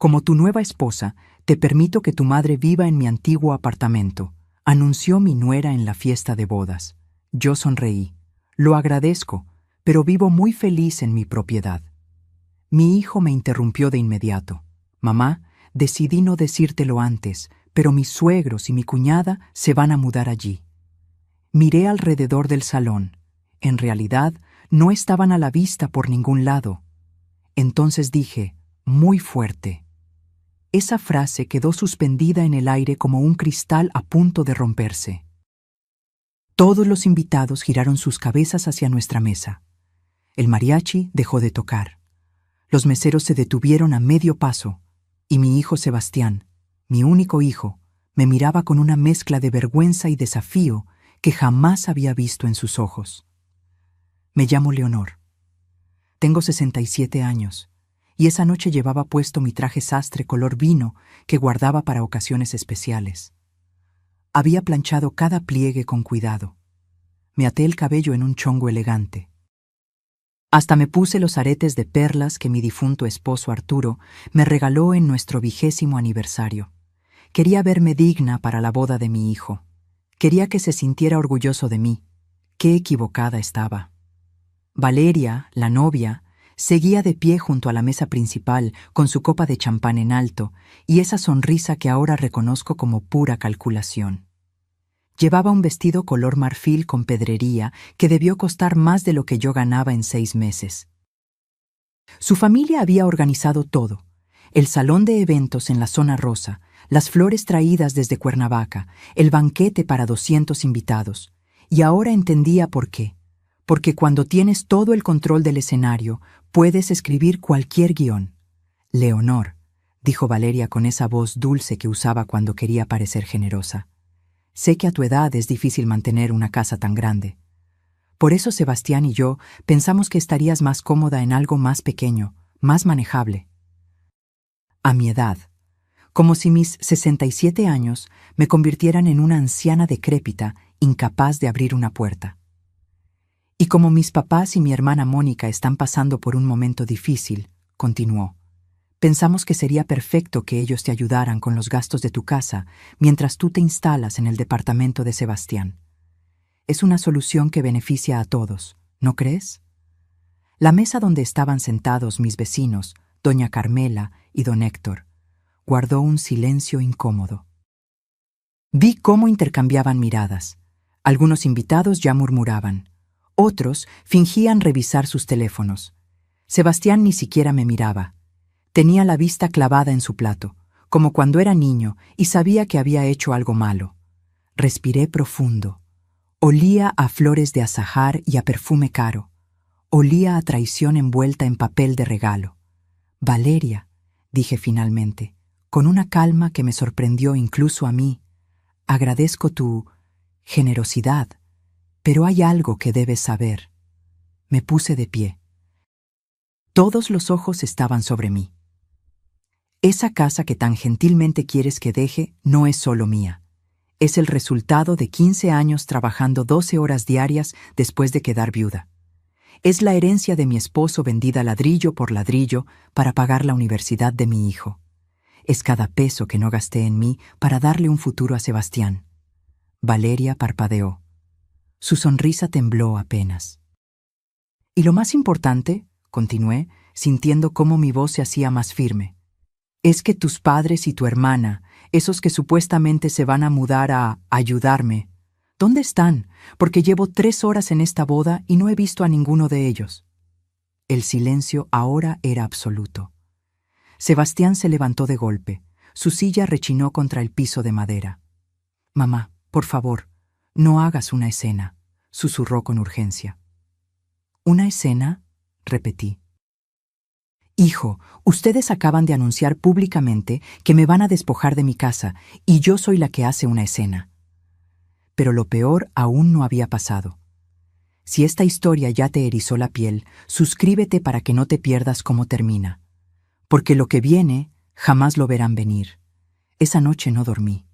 Como tu nueva esposa, te permito que tu madre viva en mi antiguo apartamento, anunció mi nuera en la fiesta de bodas. Yo sonreí. Lo agradezco, pero vivo muy feliz en mi propiedad. Mi hijo me interrumpió de inmediato. Mamá, decidí no decírtelo antes, pero mis suegros y mi cuñada se van a mudar allí. Miré alrededor del salón. En realidad, no estaban a la vista por ningún lado. Entonces dije, muy fuerte. Esa frase quedó suspendida en el aire como un cristal a punto de romperse. Todos los invitados giraron sus cabezas hacia nuestra mesa. El mariachi dejó de tocar. Los meseros se detuvieron a medio paso, y mi hijo Sebastián, mi único hijo, me miraba con una mezcla de vergüenza y desafío que jamás había visto en sus ojos. Me llamo Leonor. Tengo 67 años, y esa noche llevaba puesto mi traje sastre color vino que guardaba para ocasiones especiales. Había planchado cada pliegue con cuidado. Me até el cabello en un chongo elegante. Hasta me puse los aretes de perlas que mi difunto esposo Arturo me regaló en nuestro 20º aniversario. Quería verme digna para la boda de mi hijo. Quería que se sintiera orgulloso de mí. Qué equivocada estaba. Valeria, la novia, seguía de pie junto a la mesa principal con su copa de champán en alto y esa sonrisa que ahora reconozco como pura calculación. Llevaba un vestido color marfil con pedrería que debió costar más de lo que yo ganaba en 6 meses. Su familia había organizado todo: el salón de eventos en la zona rosa, las flores traídas desde Cuernavaca, el banquete para 200 invitados. Y ahora entendía por qué. Porque cuando tienes todo el control del escenario, puedes escribir cualquier guión. Leonor, dijo Valeria con esa voz dulce que usaba cuando quería parecer generosa. Sé que a tu edad es difícil mantener una casa tan grande. Por eso Sebastián y yo pensamos que estarías más cómoda en algo más pequeño, más manejable. A mi edad, como si mis 67 años me convirtieran en una anciana decrépita, incapaz de abrir una puerta. Y como mis papás y mi hermana Mónica están pasando por un momento difícil, continuó, pensamos que sería perfecto que ellos te ayudaran con los gastos de tu casa mientras tú te instalas en el departamento de Sebastián. Es una solución que beneficia a todos, ¿no crees? La mesa donde estaban sentados mis vecinos, doña Carmela y don Héctor, guardó un silencio incómodo. Vi cómo intercambiaban miradas. Algunos invitados ya murmuraban. Otros fingían revisar sus teléfonos. Sebastián ni siquiera me miraba. Tenía la vista clavada en su plato, como cuando era niño y sabía que había hecho algo malo. Respiré profundo. Olía a flores de azahar y a perfume caro. Olía a traición envuelta en papel de regalo. Valeria, dije finalmente, con una calma que me sorprendió incluso a mí, agradezco tu generosidad, pero hay algo que debes saber. Me puse de pie. Todos los ojos estaban sobre mí. Esa casa que tan gentilmente quieres que deje no es solo mía. Es el resultado de 15 años trabajando 12 horas diarias después de quedar viuda. Es la herencia de mi esposo vendida ladrillo por ladrillo para pagar la universidad de mi hijo. Es cada peso que no gasté en mí para darle un futuro a Sebastián. Valeria parpadeó. Su sonrisa tembló apenas. Y lo más importante, continué, sintiendo cómo mi voz se hacía más firme, es que tus padres y tu hermana, esos que supuestamente se van a mudar a ayudarme, ¿dónde están? Porque llevo 3 horas en esta boda y no he visto a ninguno de ellos. El silencio ahora era absoluto. Sebastián se levantó de golpe. Su silla rechinó contra el piso de madera. Mamá, por favor, no hagas una escena, susurró con urgencia. ¿Una escena? Repetí. Hijo, ustedes acaban de anunciar públicamente que me van a despojar de mi casa y yo soy la que hace una escena. Pero lo peor aún no había pasado. Si esta historia ya te erizó la piel, suscríbete para que no te pierdas cómo termina. Porque lo que viene jamás lo verán venir. Esa noche no dormí.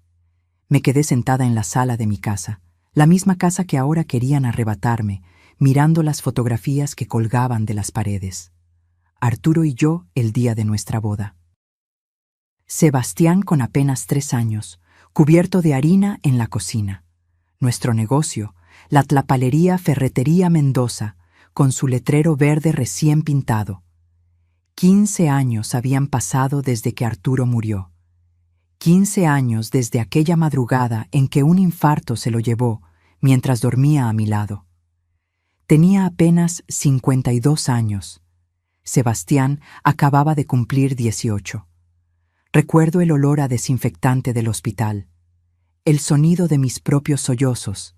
Me quedé sentada en la sala de mi casa, la misma casa que ahora querían arrebatarme, mirando las fotografías que colgaban de las paredes. Arturo y yo el día de nuestra boda. Sebastián con apenas 3 años, cubierto de harina en la cocina. Nuestro negocio, la Tlapalería Ferretería Mendoza, con su letrero verde recién pintado. 15 años habían pasado desde que Arturo murió. 15 años desde aquella madrugada en que un infarto se lo llevó mientras dormía a mi lado. Tenía apenas 52 años. Sebastián acababa de cumplir 18. Recuerdo el olor a desinfectante del hospital, el sonido de mis propios sollozos,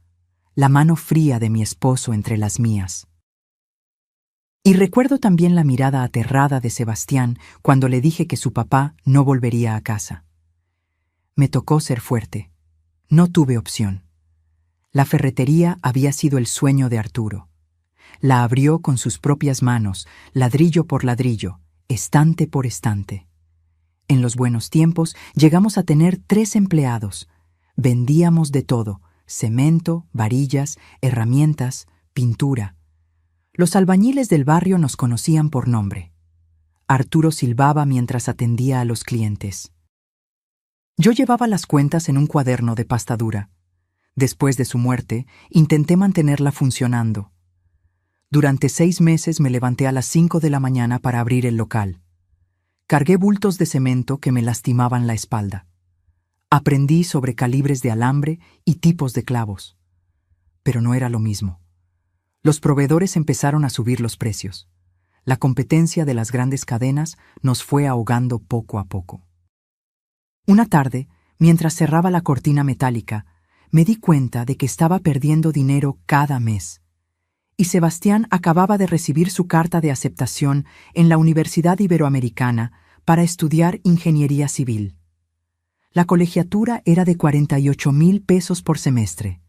la mano fría de mi esposo entre las mías. Y recuerdo también la mirada aterrada de Sebastián cuando le dije que su papá no volvería a casa. Me tocó ser fuerte. No tuve opción. La ferretería había sido el sueño de Arturo. La abrió con sus propias manos, ladrillo por ladrillo, estante por estante. En los buenos tiempos llegamos a tener 3 empleados. Vendíamos de todo: cemento, varillas, herramientas, pintura. Los albañiles del barrio nos conocían por nombre. Arturo silbaba mientras atendía a los clientes. Yo llevaba las cuentas en un cuaderno de pasta dura. Después de su muerte, intenté mantenerla funcionando. Durante 6 meses me levanté a las 5 de la mañana para abrir el local. Cargué bultos de cemento que me lastimaban la espalda. Aprendí sobre calibres de alambre y tipos de clavos. Pero no era lo mismo. Los proveedores empezaron a subir los precios. La competencia de las grandes cadenas nos fue ahogando poco a poco. Una tarde, mientras cerraba la cortina metálica, me di cuenta de que estaba perdiendo dinero cada mes. Y Sebastián acababa de recibir su carta de aceptación en la Universidad Iberoamericana para estudiar ingeniería civil. La colegiatura era de 48,000 pesos por semestre.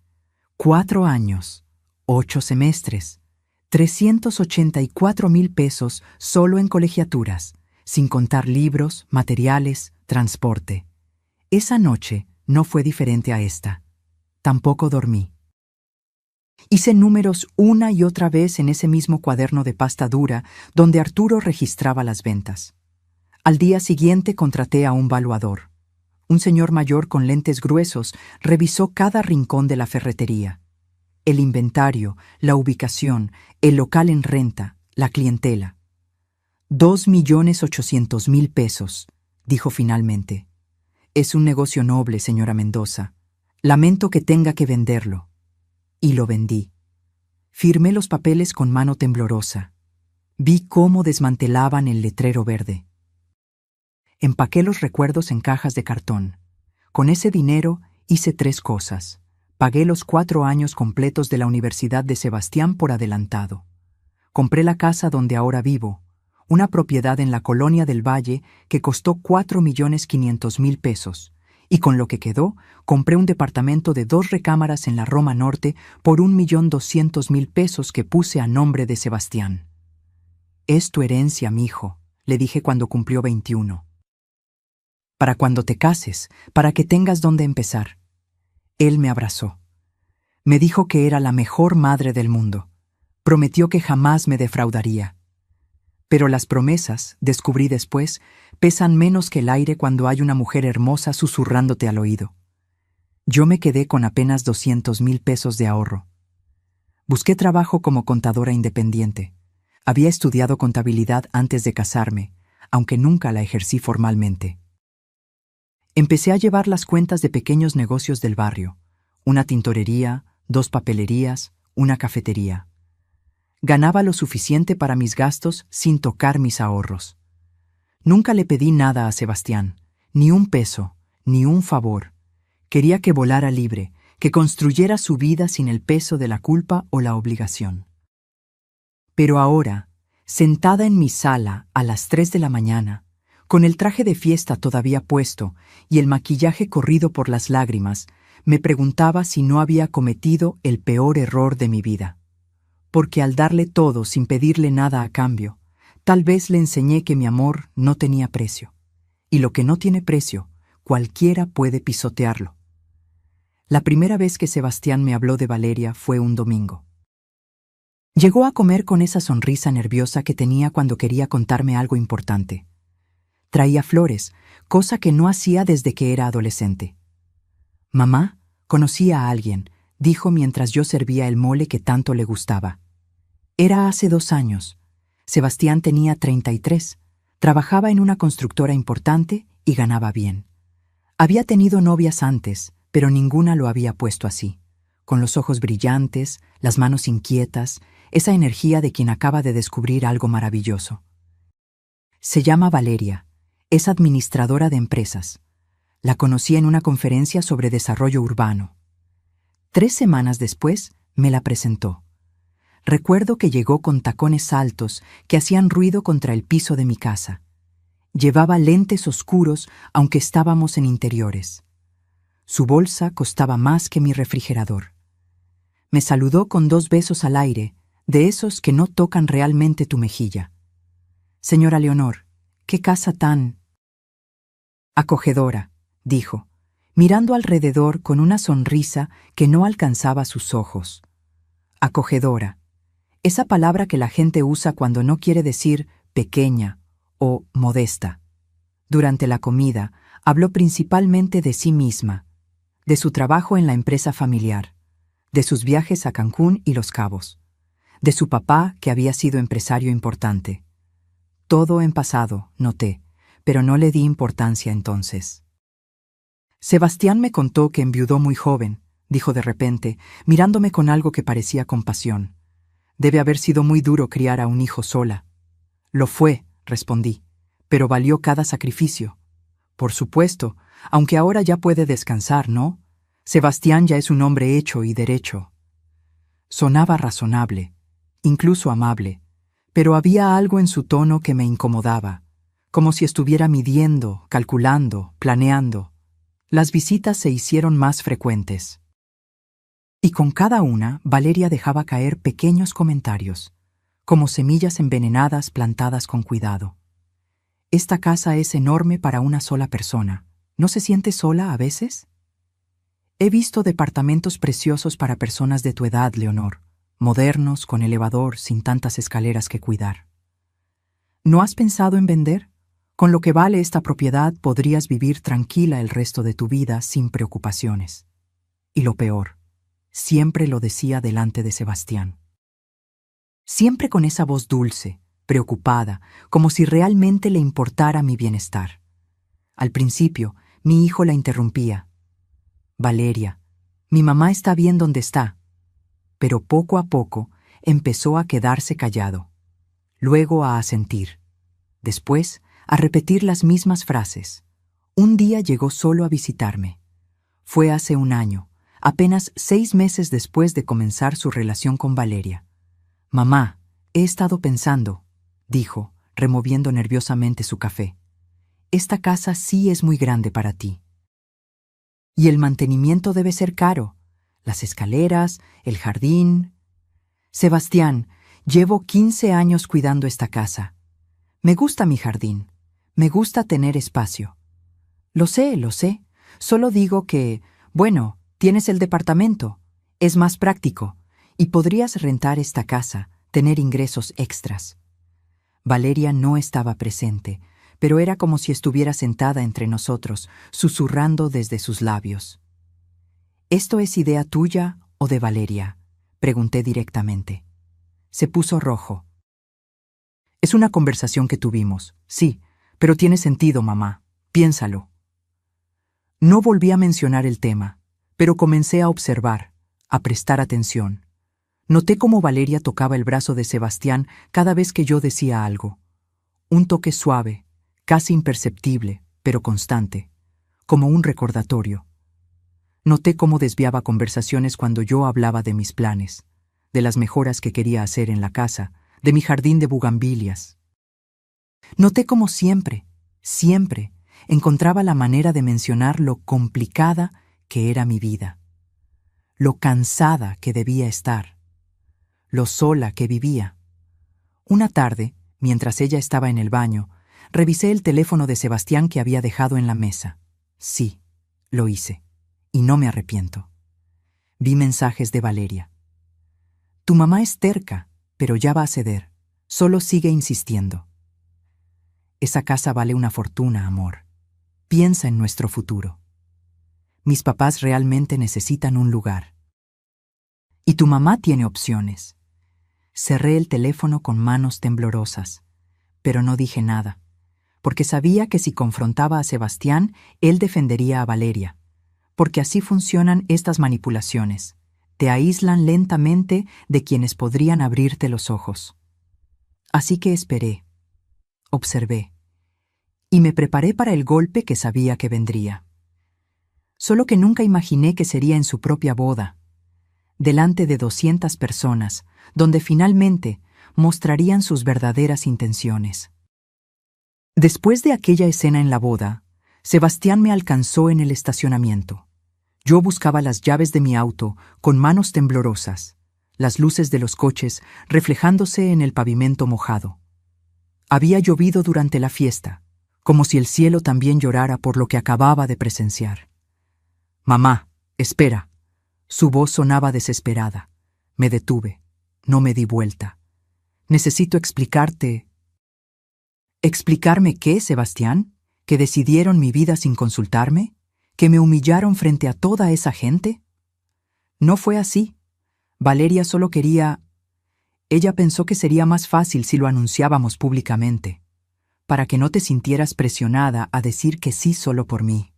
4 años, 8 semestres, 384,000 pesos solo en colegiaturas, sin contar libros, materiales, transporte. Esa noche no fue diferente a esta. Tampoco dormí. Hice números una y otra vez en ese mismo cuaderno de pasta dura donde Arturo registraba las ventas. Al día siguiente contraté a un valuador. Un señor mayor con lentes gruesos revisó cada rincón de la ferretería. El inventario, la ubicación, el local en renta, la clientela. 2,800,000 pesos, dijo finalmente. Es un negocio noble, señora Mendoza. Lamento que tenga que venderlo. Y lo vendí. Firmé los papeles con mano temblorosa. Vi cómo desmantelaban el letrero verde. Empaqué los recuerdos en cajas de cartón. Con ese dinero hice 3 cosas. Pagué los 4 años completos de la Universidad de Sebastián por adelantado. Compré la casa donde ahora vivo, una propiedad en la Colonia del Valle que costó 4,500,000 pesos, y con lo que quedó, compré un departamento de 2 recámaras en la Roma Norte por 1,200,000 pesos que puse a nombre de Sebastián. «Es tu herencia, mijo», le dije cuando cumplió 21. «Para cuando te cases, para que tengas dónde empezar». Él me abrazó. Me dijo que era la mejor madre del mundo. Prometió que jamás me defraudaría. Pero las promesas, descubrí después, pesan menos que el aire cuando hay una mujer hermosa susurrándote al oído. Yo me quedé con apenas 200,000 pesos de ahorro. Busqué trabajo como contadora independiente. Había estudiado contabilidad antes de casarme, aunque nunca la ejercí formalmente. Empecé a llevar las cuentas de pequeños negocios del barrio, una tintorería, 2 papelerías, una cafetería. Ganaba lo suficiente para mis gastos sin tocar mis ahorros. Nunca le pedí nada a Sebastián, ni un peso, ni un favor. Quería que volara libre, que construyera su vida sin el peso de la culpa o la obligación. Pero ahora, sentada en mi sala a las 3 de la mañana, con el traje de fiesta todavía puesto y el maquillaje corrido por las lágrimas, me preguntaba si no había cometido el peor error de mi vida. Porque al darle todo sin pedirle nada a cambio, tal vez le enseñé que mi amor no tenía precio. Y lo que no tiene precio, cualquiera puede pisotearlo. La primera vez que Sebastián me habló de Valeria fue un domingo. Llegó a comer con esa sonrisa nerviosa que tenía cuando quería contarme algo importante. Traía flores, cosa que no hacía desde que era adolescente. Mamá, conocí a alguien, dijo mientras yo servía el mole que tanto le gustaba. Era hace 2 años. Sebastián tenía 33, trabajaba en una constructora importante y ganaba bien. Había tenido novias antes, pero ninguna lo había puesto así, con los ojos brillantes, las manos inquietas, esa energía de quien acaba de descubrir algo maravilloso. Se llama Valeria, es administradora de empresas. La conocí en una conferencia sobre desarrollo urbano. 3 semanas después me la presentó. Recuerdo que llegó con tacones altos que hacían ruido contra el piso de mi casa. Llevaba lentes oscuros aunque estábamos en interiores. Su bolsa costaba más que mi refrigerador. Me saludó con 2 besos al aire, de esos que no tocan realmente tu mejilla. Señora Leonor, qué casa tan acogedora, dijo, mirando alrededor con una sonrisa que no alcanzaba sus ojos. Acogedora. Esa palabra que la gente usa cuando no quiere decir pequeña o modesta. Durante la comida, habló principalmente de sí misma, de su trabajo en la empresa familiar, de sus viajes a Cancún y Los Cabos, de su papá que había sido empresario importante. Todo en pasado, noté, pero no le di importancia entonces. Sebastián me contó que enviudó muy joven, dijo de repente, mirándome con algo que parecía compasión. Debe haber sido muy duro criar a un hijo sola. Lo fue, respondí, pero valió cada sacrificio. Por supuesto, aunque ahora ya puede descansar, ¿no? Sebastián ya es un hombre hecho y derecho. Sonaba razonable, incluso amable, pero había algo en su tono que me incomodaba, como si estuviera midiendo, calculando, planeando. Las visitas se hicieron más frecuentes. Y con cada una, Valeria dejaba caer pequeños comentarios, como semillas envenenadas plantadas con cuidado. Esta casa es enorme para una sola persona. ¿No se siente sola a veces? He visto departamentos preciosos para personas de tu edad, Leonor, modernos, con elevador, sin tantas escaleras que cuidar. ¿No has pensado en vender? Con lo que vale esta propiedad podrías vivir tranquila el resto de tu vida sin preocupaciones. Y lo peor, siempre lo decía delante de Sebastián. Siempre con esa voz dulce, preocupada, como si realmente le importara mi bienestar. Al principio, mi hijo la interrumpía. Valeria, mi mamá está bien donde está. Pero poco a poco empezó a quedarse callado, luego a asentir, después a repetir las mismas frases. Un día llegó solo a visitarme. Fue hace 1 año, apenas 6 meses después de comenzar su relación con Valeria. Mamá, he estado pensando, dijo, removiendo nerviosamente su café. Esta casa sí es muy grande para ti. Y el mantenimiento debe ser caro. Las escaleras, el jardín. Sebastián, llevo 15 años cuidando esta casa. Me gusta mi jardín. Me gusta tener espacio. Lo sé. Solo digo que, bueno, tienes el departamento. Es más práctico. Y podrías rentar esta casa, tener ingresos extras. Valeria no estaba presente, pero era como si estuviera sentada entre nosotros, susurrando desde sus labios. ¿Esto es idea tuya o de Valeria?, pregunté directamente. Se puso rojo. Es una conversación que tuvimos, sí, pero tiene sentido, mamá. Piénsalo. No volví a mencionar el tema, pero comencé a observar, a prestar atención. Noté cómo Valeria tocaba el brazo de Sebastián cada vez que yo decía algo. Un toque suave, casi imperceptible, pero constante, como un recordatorio. Noté cómo desviaba conversaciones cuando yo hablaba de mis planes, de las mejoras que quería hacer en la casa, de mi jardín de bugambilias. Noté cómo siempre, encontraba la manera de mencionar lo complicada que era mi vida, lo cansada que debía estar, lo sola que vivía. Una tarde, mientras ella estaba en el baño, revisé el teléfono de Sebastián que había dejado en la mesa. Sí, lo hice, y no me arrepiento. Vi mensajes de Valeria. Tu mamá es terca, pero ya va a ceder. Solo sigue insistiendo. Esa casa vale una fortuna, amor. Piensa en nuestro futuro. Mis papás realmente necesitan un lugar. Y tu mamá tiene opciones. Cerré el teléfono con manos temblorosas, pero no dije nada, porque sabía que si confrontaba a Sebastián, él defendería a Valeria, porque así funcionan estas manipulaciones. Te aíslan lentamente de quienes podrían abrirte los ojos. Así que esperé, observé, y me preparé para el golpe que sabía que vendría. Solo que nunca imaginé que sería en su propia boda, delante de 200 personas, donde finalmente mostrarían sus verdaderas intenciones. Después de aquella escena en la boda, Sebastián me alcanzó en el estacionamiento. Yo buscaba las llaves de mi auto con manos temblorosas, las luces de los coches reflejándose en el pavimento mojado. Había llovido durante la fiesta, como si el cielo también llorara por lo que acababa de presenciar. «Mamá, espera». Su voz sonaba desesperada. Me detuve. No me di vuelta. «Necesito explicarte». ¿Explicarme qué, Sebastián? ¿Que decidieron mi vida sin consultarme? ¿Que me humillaron frente a toda esa gente? No fue así. Valeria solo quería... Ella pensó que sería más fácil si lo anunciábamos públicamente, para que no te sintieras presionada a decir que sí solo por mí.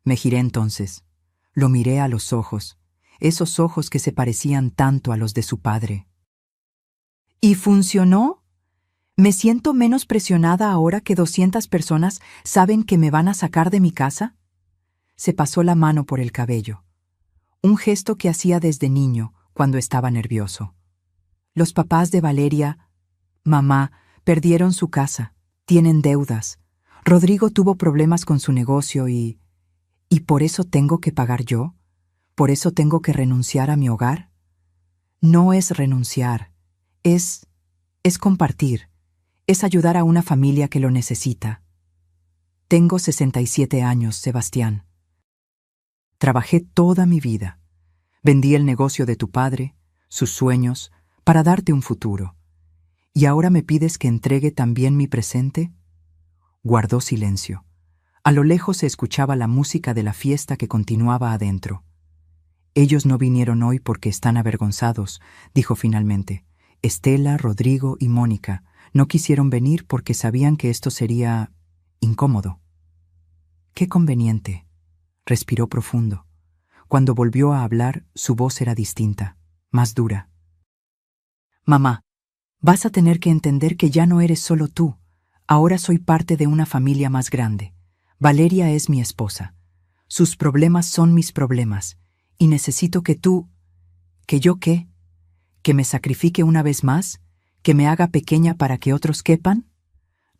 Me giré entonces. Lo miré a los ojos, esos ojos que se parecían tanto a los de su padre. ¿Y funcionó? ¿Me siento menos presionada ahora que 200 personas saben que me van a sacar de mi casa? Se pasó la mano por el cabello, un gesto que hacía desde niño cuando estaba nervioso. Los papás de Valeria, mamá, perdieron su casa, tienen deudas. Rodrigo tuvo problemas con su negocio y por eso tengo que pagar yo. ¿Por eso tengo que renunciar a mi hogar? No es renunciar, es compartir, es ayudar a una familia que lo necesita. Tengo 67 años, Sebastián. Trabajé toda mi vida. Vendí el negocio de tu padre, sus sueños, para darte un futuro. ¿Y ahora me pides que entregue también mi presente? Guardó silencio. A lo lejos se escuchaba la música de la fiesta que continuaba adentro. Ellos no vinieron hoy porque están avergonzados, dijo finalmente. Estela, Rodrigo y Mónica no quisieron venir porque sabían que esto sería incómodo. Qué conveniente. Respiró profundo. Cuando volvió a hablar, su voz era distinta, más dura. Mamá, vas a tener que entender que ya no eres solo tú. Ahora soy parte de una familia más grande. Valeria es mi esposa. Sus problemas son mis problemas. Y necesito que tú... ¿Que yo qué? ¿Que me sacrifique una vez más? ¿Que me haga pequeña para que otros quepan?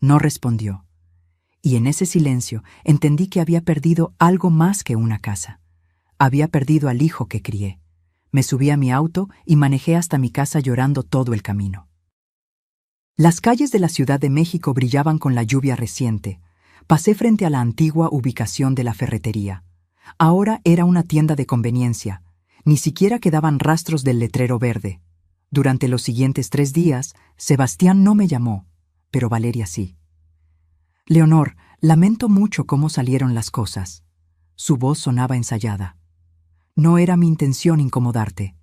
No respondió. Y en ese silencio entendí que había perdido algo más que una casa. Había perdido al hijo que crié. Me subí a mi auto y manejé hasta mi casa llorando todo el camino. Las calles de la Ciudad de México brillaban con la lluvia reciente. Pasé frente a la antigua ubicación de la ferretería. Ahora era una tienda de conveniencia. Ni siquiera quedaban rastros del letrero verde. Durante los siguientes 3 días, Sebastián no me llamó, pero Valeria sí. Leonor, lamento mucho cómo salieron las cosas. Su voz sonaba ensayada. No era mi intención incomodarte.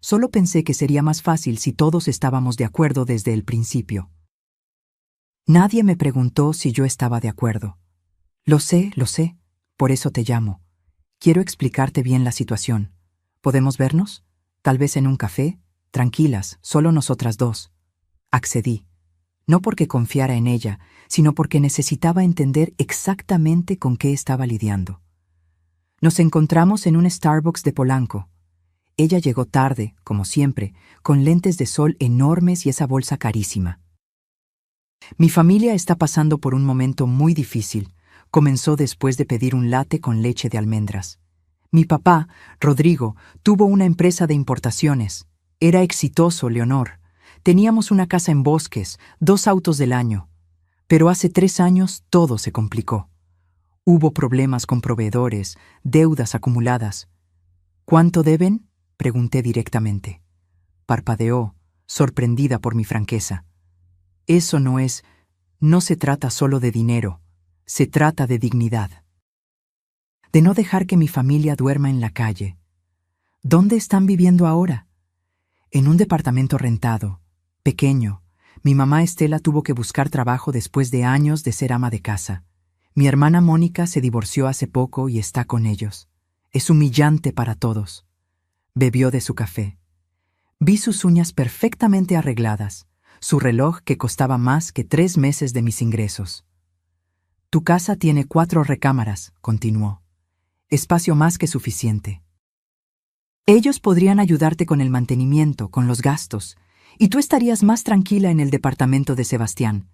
Solo pensé que sería más fácil si todos estábamos de acuerdo desde el principio. Nadie me preguntó si yo estaba de acuerdo. Lo sé, por eso te llamo. Quiero explicarte bien la situación. ¿Podemos vernos? Tal vez en un café, tranquilas, solo nosotras dos. Accedí. No porque confiara en ella, sino porque necesitaba entender exactamente con qué estaba lidiando. Nos encontramos en un Starbucks de Polanco. Ella llegó tarde, como siempre, con lentes de sol enormes y esa bolsa carísima. Mi familia está pasando por un momento muy difícil. Comenzó después de pedir un latte con leche de almendras. Mi papá, Rodrigo, tuvo una empresa de importaciones. Era exitoso, Leonor. Teníamos una casa en Bosques, 2 autos del año. Pero hace 3 años todo se complicó. Hubo problemas con proveedores, deudas acumuladas. ¿Cuánto deben?, pregunté directamente. Parpadeó, sorprendida por mi franqueza. Eso no se trata solo de dinero. Se trata de dignidad. De no dejar que mi familia duerma en la calle. ¿Dónde están viviendo ahora? En un departamento rentado, pequeño. Mi mamá Estela tuvo que buscar trabajo después de años de ser ama de casa. Mi hermana Mónica se divorció hace poco y está con ellos. Es humillante para todos. Bebió de su café. Vi sus uñas perfectamente arregladas, su reloj que costaba más que 3 meses de mis ingresos. Tu casa tiene 4 recámaras, continuó. Espacio más que suficiente. Ellos podrían ayudarte con el mantenimiento, con los gastos, y tú estarías más tranquila en el departamento de Sebastián,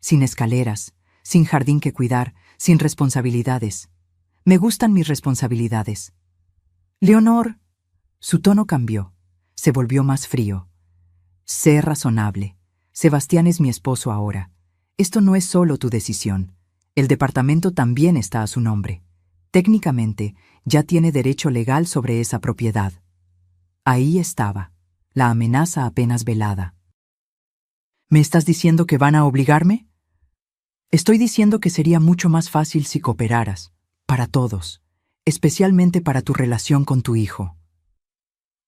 sin escaleras, sin jardín que cuidar, sin responsabilidades. Me gustan mis responsabilidades. Leonor, su tono cambió, se volvió más frío. Sé razonable. Sebastián es mi esposo ahora. Esto no es solo tu decisión. El departamento también está a su nombre. Técnicamente, ya tiene derecho legal sobre esa propiedad. Ahí estaba, la amenaza apenas velada. ¿Me estás diciendo que van a obligarme? Estoy diciendo que sería mucho más fácil si cooperaras, para todos, especialmente para tu relación con tu hijo.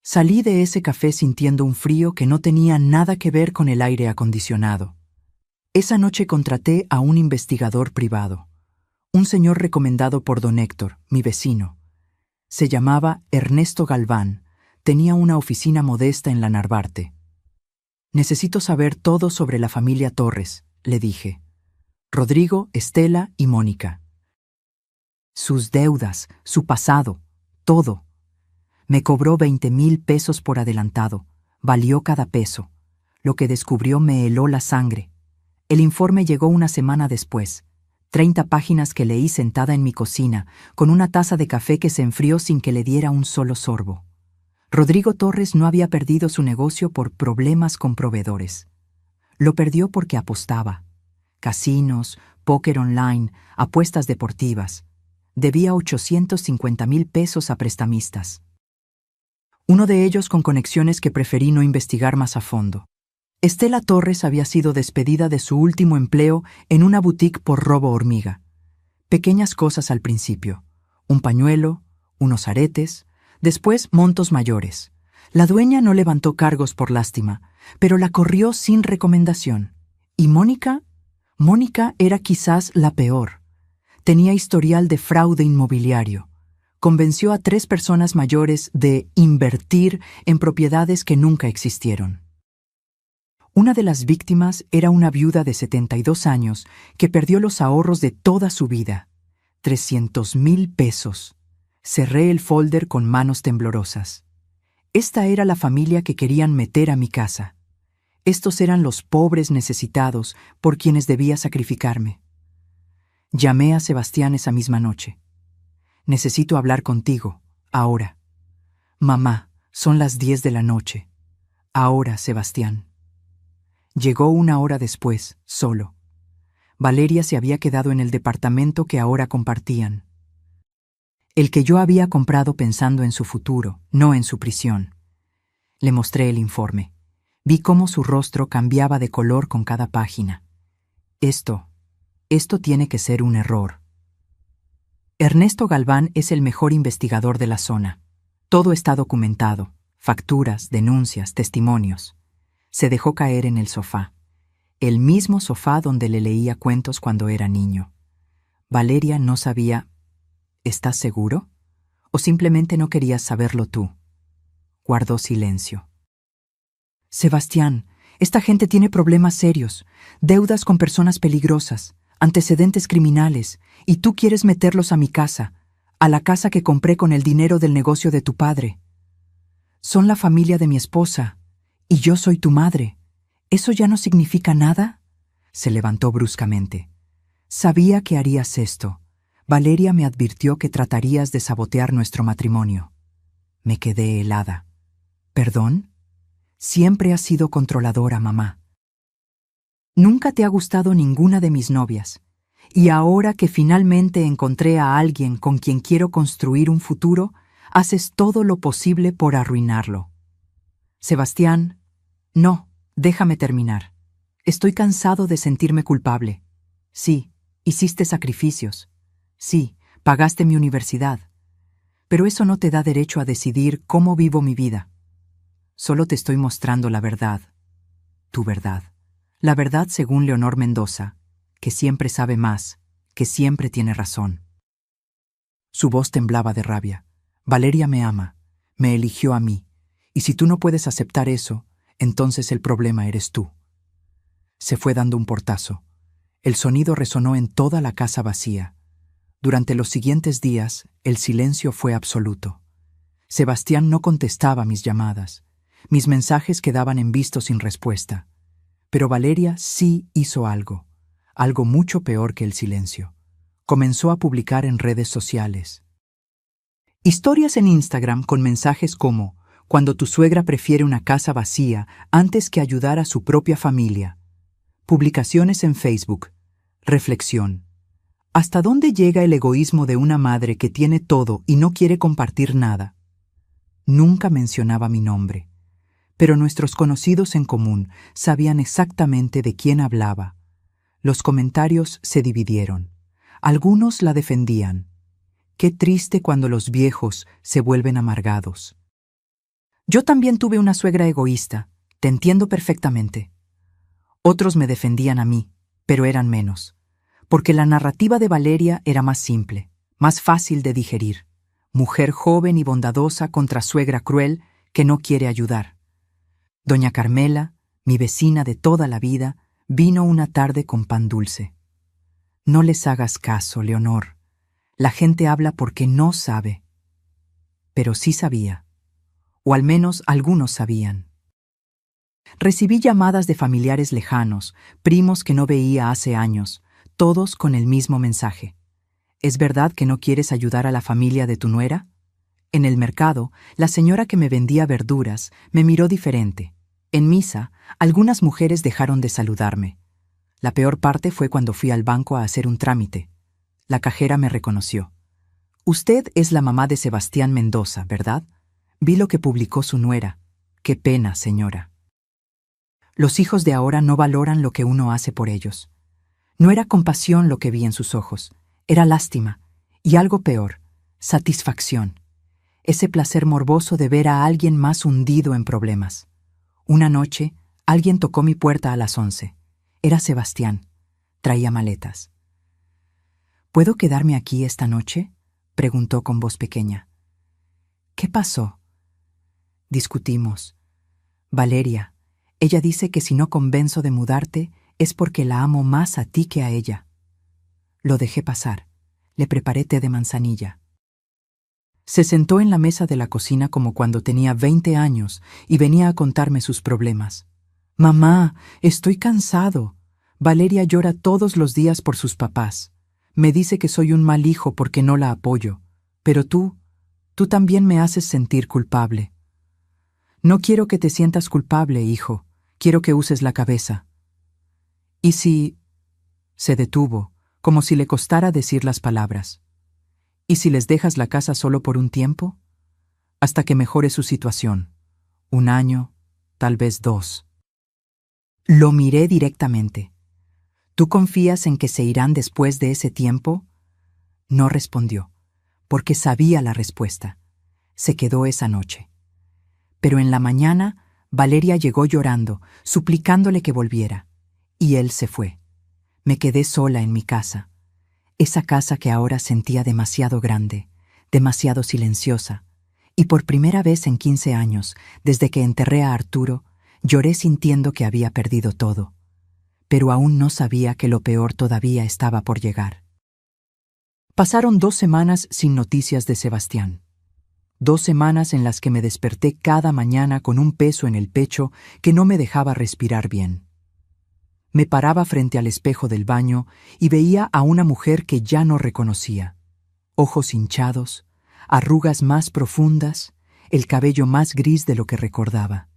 Salí de ese café sintiendo un frío que no tenía nada que ver con el aire acondicionado. Esa noche contraté a un investigador privado, un señor recomendado por don Héctor, mi vecino. Se llamaba Ernesto Galván, tenía una oficina modesta en la Narvarte. Necesito saber todo sobre la familia Torres, le dije. Rodrigo, Estela y Mónica. Sus deudas, su pasado, todo. Me cobró 20,000 pesos por adelantado. Valió cada peso. Lo que descubrió me heló la sangre. El informe llegó una semana después. 30 páginas que leí sentada en mi cocina, con una taza de café que se enfrió sin que le diera un solo sorbo. Rodrigo Torres no había perdido su negocio por problemas con proveedores. Lo perdió porque apostaba. Casinos, póker online, apuestas deportivas. Debía 850,000 pesos a prestamistas. Uno de ellos con conexiones que preferí no investigar más a fondo. Estela Torres había sido despedida de su último empleo en una boutique por robo hormiga. Pequeñas cosas al principio. Un pañuelo, unos aretes, después montos mayores. La dueña no levantó cargos por lástima, pero la corrió sin recomendación. ¿Y Mónica? Mónica era quizás la peor. Tenía historial de fraude inmobiliario. Convenció a 3 personas mayores de invertir en propiedades que nunca existieron. Una de las víctimas era una viuda de 72 años que perdió los ahorros de toda su vida. 300,000 pesos. Cerré el folder con manos temblorosas. Esta era la familia que querían meter a mi casa. Estos eran los pobres necesitados por quienes debía sacrificarme. Llamé a Sebastián esa misma noche. Necesito hablar contigo, ahora. Mamá, son las 10 de la noche. Ahora, Sebastián. Llegó una hora después, solo. Valeria se había quedado en el departamento que ahora compartían. El que yo había comprado pensando en su futuro, no en su prisión. Le mostré el informe. Vi cómo su rostro cambiaba de color con cada página. Esto tiene que ser un error. Ernesto Galván es el mejor investigador de la zona. Todo está documentado, facturas, denuncias, testimonios. Se dejó caer en el sofá, el mismo sofá donde le leía cuentos cuando era niño. Valeria no sabía, ¿estás seguro? ¿O simplemente no querías saberlo tú? Guardó silencio. Sebastián, esta gente tiene problemas serios, deudas con personas peligrosas, antecedentes criminales, y tú quieres meterlos a mi casa, a la casa que compré con el dinero del negocio de tu padre. Son la familia de mi esposa, y yo soy tu madre. ¿Eso ya no significa nada? Se levantó bruscamente. Sabía que harías esto. Valeria me advirtió que tratarías de sabotear nuestro matrimonio. Me quedé helada. ¿Perdón? Siempre has sido controladora, mamá. Nunca te ha gustado ninguna de mis novias. Y ahora que finalmente encontré a alguien con quien quiero construir un futuro, haces todo lo posible por arruinarlo. Sebastián, no, déjame terminar. Estoy cansado de sentirme culpable. Sí, Hiciste sacrificios. Sí, pagaste mi universidad. Pero eso no te da derecho a decidir cómo vivo mi vida. Solo te estoy mostrando la verdad. Tu verdad. La verdad según Leonor Mendoza, que siempre sabe más, que siempre tiene razón. Su voz temblaba de rabia. Valeria me ama, me eligió a mí, y si tú no puedes aceptar eso, entonces el problema eres tú. Se fue dando un portazo. El sonido resonó en toda la casa vacía. Durante los siguientes días, el silencio fue absoluto. Sebastián no contestaba mis llamadas. Mis mensajes quedaban en visto sin respuesta. Pero Valeria sí hizo algo mucho peor que el silencio. Comenzó a publicar en redes sociales. Historias en Instagram con mensajes como: cuando tu suegra prefiere una casa vacía antes que ayudar a su propia familia. Publicaciones en Facebook. Reflexión. ¿Hasta dónde llega el egoísmo de una madre que tiene todo y no quiere compartir nada? Nunca mencionaba mi nombre, pero nuestros conocidos en común sabían exactamente de quién hablaba. Los comentarios se dividieron. Algunos la defendían. Qué triste cuando los viejos se vuelven amargados. Yo también tuve una suegra egoísta, te entiendo perfectamente. Otros me defendían a mí, pero eran menos, porque la narrativa de Valeria era más simple, más fácil de digerir. Mujer joven y bondadosa contra suegra cruel que no quiere ayudar. Doña Carmela, mi vecina de toda la vida, vino una tarde con pan dulce. No les hagas caso, Leonor. La gente habla porque no sabe. Pero sí sabía. O al menos algunos sabían. Recibí llamadas de familiares lejanos, primos que no veía hace años, todos con el mismo mensaje. ¿Es verdad que no quieres ayudar a la familia de tu nuera? En el mercado, la señora que me vendía verduras me miró diferente. En misa, algunas mujeres dejaron de saludarme. La peor parte fue cuando fui al banco a hacer un trámite. La cajera me reconoció. Usted es la mamá de Sebastián Mendoza, ¿verdad? Vi lo que publicó su nuera. Qué pena, señora. Los hijos de ahora no valoran lo que uno hace por ellos. No era compasión lo que vi en sus ojos, era lástima, y algo peor, satisfacción. Ese placer morboso de ver a alguien más hundido en problemas. Una noche, alguien tocó mi puerta a las 11. Era Sebastián. Traía maletas. ¿Puedo quedarme aquí esta noche?, preguntó con voz pequeña. ¿Qué pasó? Discutimos. Valeria, ella dice que si no convenzo de mudarte es porque la amo más a ti que a ella. Lo dejé pasar. Le preparé té de manzanilla. Se sentó en la mesa de la cocina como cuando tenía 20 años y venía a contarme sus problemas. Mamá, estoy cansado. Valeria llora todos los días por sus papás. Me dice que soy un mal hijo porque no la apoyo. Pero tú también me haces sentir culpable. No quiero que te sientas culpable, hijo. Quiero que uses la cabeza. ¿Y si...? Se detuvo, como si le costara decir las palabras. ¿Y si les dejas la casa solo por un tiempo? Hasta que mejore su situación. 1 año, tal vez 2. Lo miré directamente. ¿Tú confías en que se irán después de ese tiempo? No respondió, porque sabía la respuesta. Se quedó esa noche. Pero en la mañana, Valeria llegó llorando, suplicándole que volviera. Y él se fue. Me quedé sola en mi casa. Esa casa que ahora sentía demasiado grande, demasiado silenciosa. Y por primera vez en 15 años, desde que enterré a Arturo, lloré sintiendo que había perdido todo. Pero aún no sabía que lo peor todavía estaba por llegar. Pasaron 2 semanas sin noticias de Sebastián. 2 semanas en las que me desperté cada mañana con un peso en el pecho que no me dejaba respirar bien. Me paraba frente al espejo del baño y veía a una mujer que ya no reconocía. Ojos hinchados, arrugas más profundas, el cabello más gris de lo que recordaba.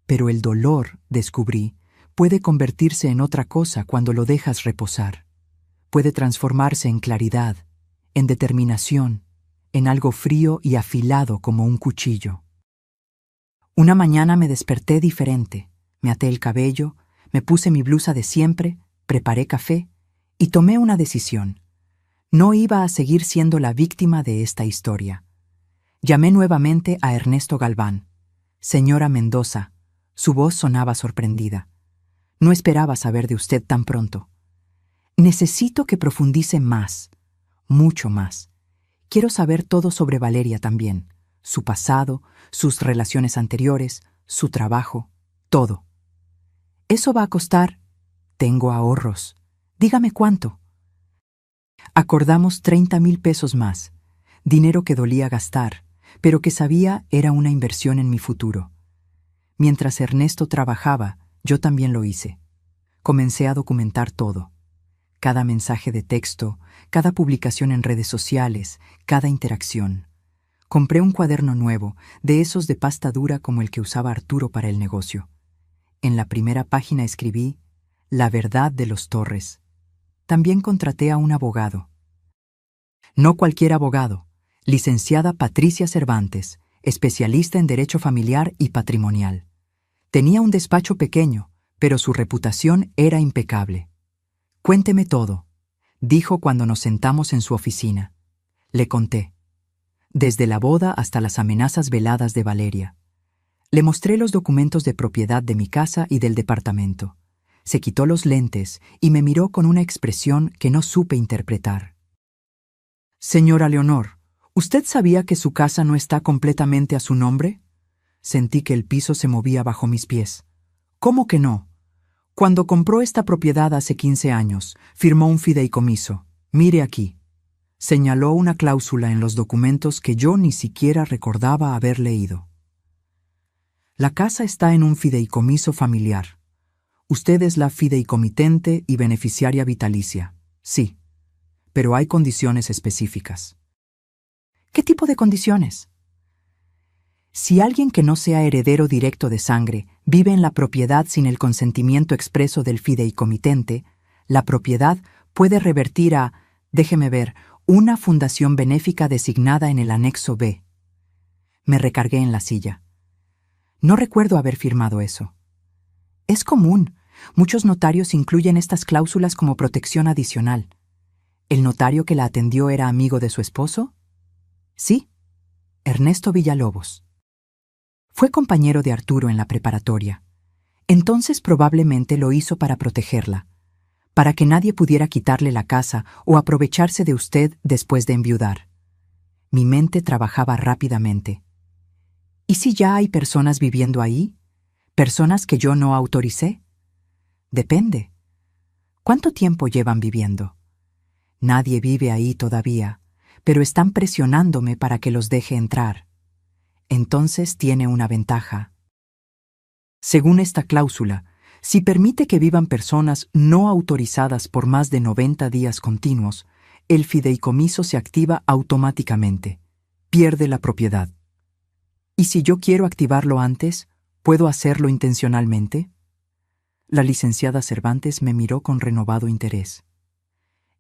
Pero el dolor, descubrí, puede convertirse en otra cosa cuando lo dejas reposar. Puede transformarse en claridad, en determinación, en algo frío y afilado como un cuchillo. Una mañana me desperté diferente, me até el cabello, me puse mi blusa de siempre, preparé café Y tomé una decisión. No iba a seguir siendo la víctima de esta historia. Llamé nuevamente a Ernesto Galván. Señora Mendoza, su voz sonaba sorprendida. No esperaba saber de usted tan pronto. Necesito que profundice más, mucho más. Quiero saber todo sobre Valeria también, su pasado, sus relaciones anteriores, su trabajo, todo. Eso va a costar. Tengo ahorros. Dígame cuánto. Acordamos 30,000 pesos más, dinero que dolía gastar, pero que sabía era una inversión en mi futuro. Mientras Ernesto trabajaba, yo también lo hice. Comencé a documentar todo. Cada mensaje de texto, cada publicación en redes sociales, cada interacción. Compré un cuaderno nuevo, de esos de pasta dura como el que usaba Arturo para el negocio. En la primera página escribí La verdad de los Torres. También contraté a un abogado. No cualquier abogado, licenciada Patricia Cervantes, especialista en derecho familiar y patrimonial. Tenía un despacho pequeño, pero su reputación era impecable. Cuénteme todo, dijo cuando nos sentamos en su oficina. Le conté. Desde la boda hasta las amenazas veladas de Valeria. Le mostré los documentos de propiedad de mi casa y del departamento. Se quitó los lentes y me miró con una expresión que no supe interpretar. Señora Leonor, ¿usted sabía que su casa no está completamente a su nombre? Sentí que el piso se movía bajo mis pies. ¿Cómo que no? Cuando compró esta propiedad hace 15 años, firmó un fideicomiso. Mire aquí. Señaló una cláusula en los documentos que yo ni siquiera recordaba haber leído. La casa está en un fideicomiso familiar. Usted es la fideicomitente y beneficiaria vitalicia. Sí, pero hay condiciones específicas. ¿Qué tipo de condiciones? Si alguien que no sea heredero directo de sangre vive en la propiedad sin el consentimiento expreso del fideicomitente, la propiedad puede revertir a, déjeme ver, una fundación benéfica designada en el anexo B. Me recargué en la silla. No recuerdo haber firmado eso. Es común. Muchos notarios incluyen estas cláusulas como protección adicional. ¿El notario que la atendió era amigo de su esposo? Sí, Ernesto Villalobos. Fue compañero de Arturo en la preparatoria. Entonces probablemente lo hizo para protegerla, para que nadie pudiera quitarle la casa o aprovecharse de usted después de enviudar. Mi mente trabajaba rápidamente. ¿Y si ya hay personas viviendo ahí? ¿Personas que yo no autoricé? Depende. ¿Cuánto tiempo llevan viviendo? Nadie vive ahí todavía, pero están presionándome para que los deje entrar. Entonces tiene una ventaja. Según esta cláusula, si permite que vivan personas no autorizadas por más de 90 días continuos, el fideicomiso se activa automáticamente. Pierde la propiedad. ¿Y si yo quiero activarlo antes, puedo hacerlo intencionalmente? La licenciada Cervantes me miró con renovado interés.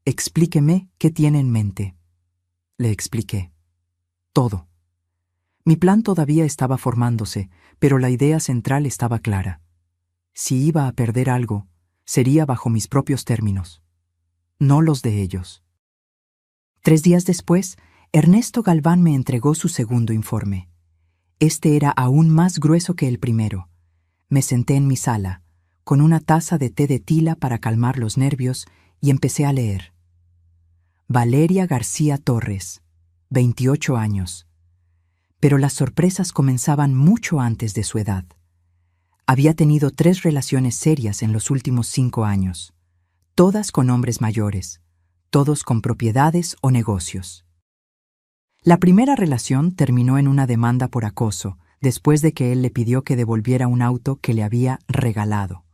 Explíqueme qué tiene en mente. Le expliqué. Todo. Mi plan todavía estaba formándose, pero la idea central estaba clara. Si iba a perder algo, sería bajo mis propios términos, no los de ellos. 3 días después, Ernesto Galván me entregó su segundo informe. Este era aún más grueso que el primero. Me senté en mi sala, con una taza de té de tila para calmar los nervios, y empecé a leer. Valeria García Torres, 28 años. Pero las sorpresas comenzaban mucho antes de su edad. Había tenido 3 relaciones serias en los últimos 5 años, todas con hombres mayores, todos con propiedades o negocios. La primera relación terminó en una demanda por acoso, después de que él le pidió que devolviera un auto que le había regalado.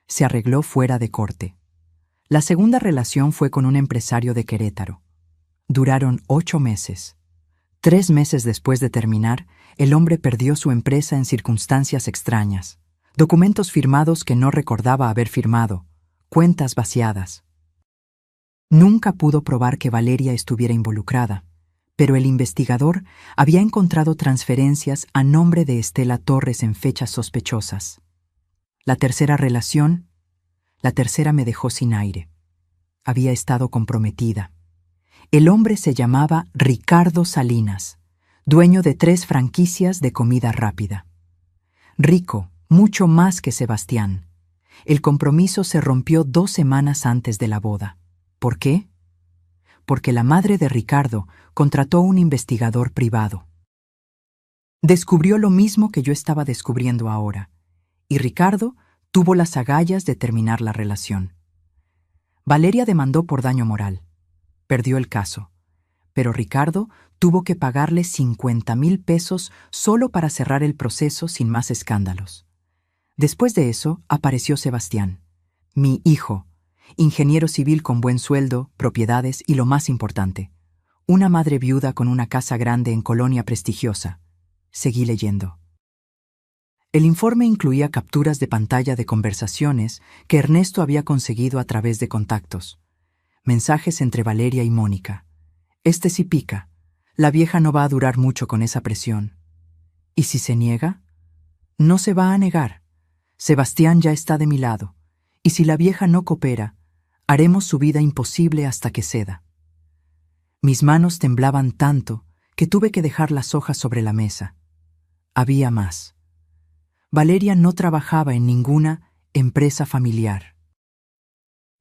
Se arregló fuera de corte. La segunda relación fue con un empresario de Querétaro. Duraron 8 meses. 3 meses después de terminar, el hombre perdió su empresa en circunstancias extrañas. Documentos firmados que no recordaba haber firmado. Cuentas vaciadas. Nunca pudo probar que Valeria estuviera involucrada, pero el investigador había encontrado transferencias a nombre de Estela Torres en fechas sospechosas. La tercera relación, la tercera me dejó sin aire. había estado comprometida. El hombre se llamaba Ricardo Salinas, dueño de 3 franquicias de comida rápida. Rico, mucho más que Sebastián. El compromiso se rompió 2 semanas antes de la boda. ¿Por qué? Porque la madre de Ricardo contrató un investigador privado. Descubrió lo mismo que yo estaba descubriendo ahora, y Ricardo tuvo las agallas de terminar la relación. Valeria demandó por daño moral. Perdió el caso, pero Ricardo tuvo que pagarle 50,000 pesos solo para cerrar el proceso sin más escándalos. Después de eso apareció Sebastián, mi hijo, ingeniero civil con buen sueldo, propiedades y lo más importante, una madre viuda con una casa grande en colonia prestigiosa. Seguí leyendo. El informe incluía capturas de pantalla de conversaciones que Ernesto había conseguido a través de contactos. Mensajes entre Valeria y Mónica. Este sí pica. La vieja no va a durar mucho con esa presión. ¿Y si se niega? No se va a negar. Sebastián ya está de mi lado. Y si la vieja no coopera, haremos su vida imposible hasta que ceda. Mis manos temblaban tanto que tuve que dejar las hojas sobre la mesa. Había más. Valeria no trabajaba en ninguna empresa familiar.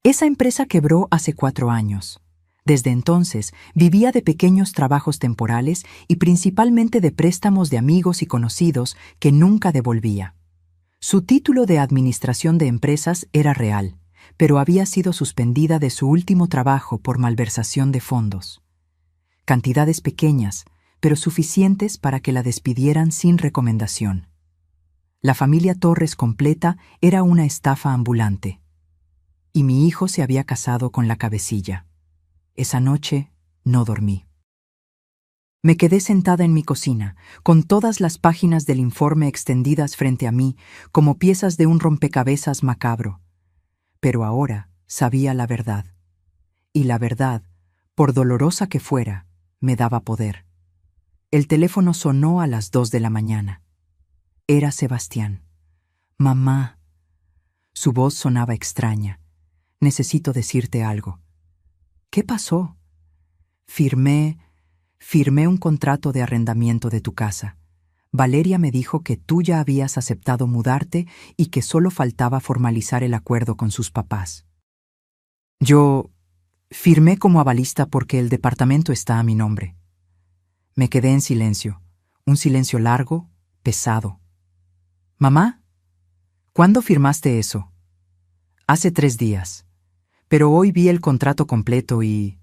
Esa empresa quebró hace 4 años. Desde entonces vivía de pequeños trabajos temporales y principalmente de préstamos de amigos y conocidos que nunca devolvía. Su título de administración de empresas era real, pero había sido suspendida de su último trabajo por malversación de fondos. Cantidades pequeñas, pero suficientes para que la despidieran sin recomendación. La familia Torres completa era una estafa ambulante. Y mi hijo se había casado con la cabecilla. Esa noche no dormí. Me quedé sentada en mi cocina, con todas las páginas del informe extendidas frente a mí, como piezas de un rompecabezas macabro. Pero ahora sabía la verdad. Y la verdad, por dolorosa que fuera, me daba poder. El teléfono sonó a las 2 de la mañana. Era Sebastián. «Mamá». Su voz sonaba extraña. «Necesito decirte algo». «¿Qué pasó?» Firmé un contrato de arrendamiento de tu casa. Valeria me dijo que tú ya habías aceptado mudarte y que solo faltaba formalizar el acuerdo con sus papás. Yo firmé como avalista porque el departamento está a mi nombre. Me quedé en silencio, un silencio largo, pesado. «Mamá, ¿cuándo firmaste eso?» «Hace 3 días. Pero hoy vi el contrato completo y...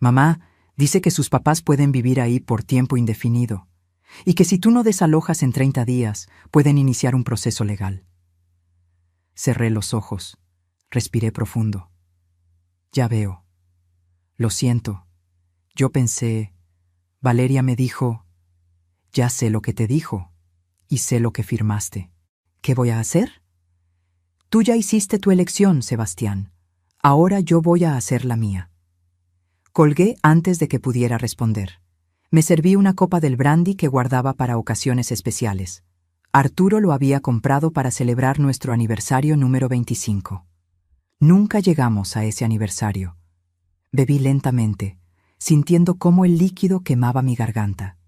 Mamá, dice que sus papás pueden vivir ahí por tiempo indefinido y que si tú no desalojas en 30 días, pueden iniciar un proceso legal». Cerré los ojos, respiré profundo. «Ya veo. Lo siento. Yo pensé...» Valeria me dijo, «Ya sé lo que te dijo y sé lo que firmaste. ¿Qué voy a hacer?» «Tú ya hiciste tu elección, Sebastián. Ahora yo voy a hacer la mía». Colgué antes de que pudiera responder. Me serví una copa del brandy que guardaba para ocasiones especiales. Arturo lo había comprado para celebrar nuestro aniversario número 25. Nunca llegamos a ese aniversario. Bebí lentamente, sintiendo cómo el líquido quemaba mi garganta.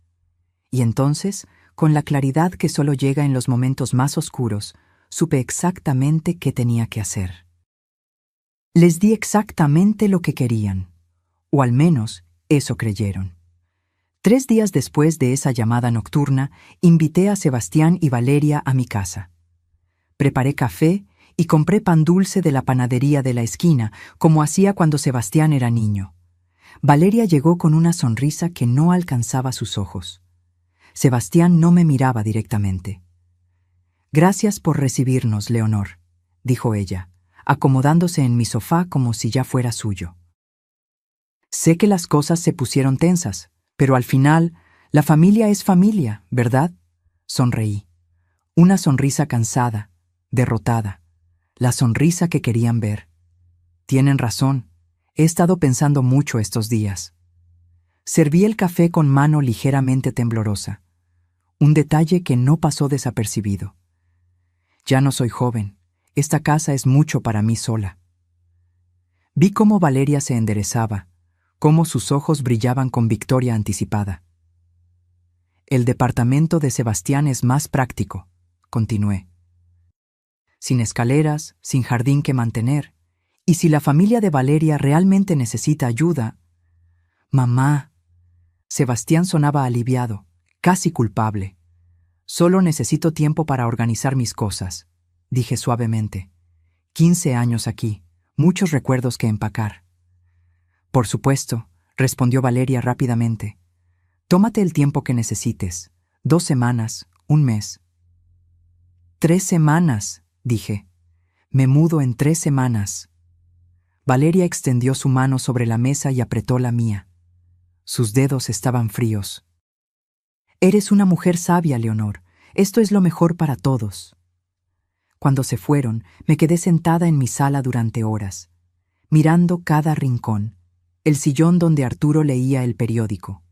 Y entonces, con la claridad que solo llega en los momentos más oscuros, supe exactamente qué tenía que hacer. Les di exactamente lo que querían. O al menos, eso creyeron. 3 días después de esa llamada nocturna, invité a Sebastián y Valeria a mi casa. Preparé café y compré pan dulce de la panadería de la esquina, como hacía cuando Sebastián era niño. Valeria llegó con una sonrisa que no alcanzaba sus ojos. Sebastián no me miraba directamente. «Gracias por recibirnos, Leonor», dijo ella, acomodándose en mi sofá como si ya fuera suyo. «Sé que las cosas se pusieron tensas, pero al final, la familia es familia, ¿verdad?». Sonreí. Una sonrisa cansada, derrotada. La sonrisa que querían ver. «Tienen razón. He estado pensando mucho estos días». Serví el café con mano ligeramente temblorosa. Un detalle que no pasó desapercibido. «Ya no soy joven. Esta casa es mucho para mí sola». Vi cómo Valeria se enderezaba, cómo sus ojos brillaban con victoria anticipada. El departamento de Sebastián es más práctico, continué. Sin escaleras, sin jardín que mantener. Y si la familia de Valeria realmente necesita ayuda... Mamá. Sebastián sonaba aliviado, casi culpable. Solo necesito tiempo para organizar mis cosas, dije suavemente. 15 años aquí, muchos recuerdos que empacar. Por supuesto, respondió Valeria rápidamente. Tómate el tiempo que necesites. 2 semanas, 1 mes. 3 semanas, dije. Me mudo en 3 semanas. Valeria extendió su mano sobre la mesa y apretó la mía. Sus dedos estaban fríos. Eres una mujer sabia, Leonor. Esto es lo mejor para todos. Cuando se fueron, me quedé sentada en mi sala durante horas, mirando cada rincón, el sillón donde Arturo leía el periódico,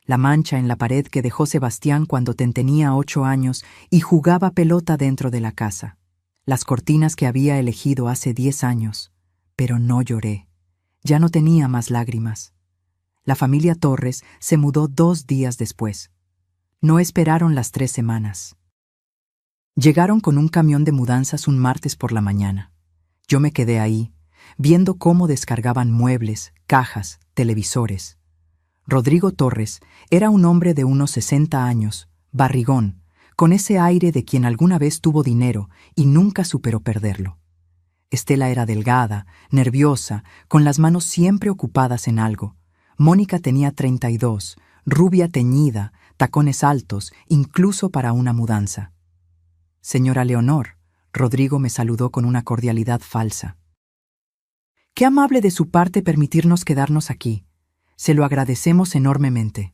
la mancha en la pared que dejó Sebastián cuando tenía 8 años y jugaba pelota dentro de la casa, las cortinas que había elegido hace 10 años, pero no lloré. Ya no tenía más lágrimas. La familia Torres se mudó 2 días después. No esperaron las 3 semanas. Llegaron con un camión de mudanzas un martes por la mañana. Yo me quedé ahí, viendo cómo descargaban muebles, cajas, televisores. Rodrigo Torres era un hombre de unos 60 años, barrigón, con ese aire de quien alguna vez tuvo dinero y nunca superó perderlo. Estela era delgada, nerviosa, con las manos siempre ocupadas en algo. Mónica tenía 32, rubia teñida, tacones altos, incluso para una mudanza. Señora Leonor, Rodrigo me saludó con una cordialidad falsa. Qué amable de su parte permitirnos quedarnos aquí. Se lo agradecemos enormemente.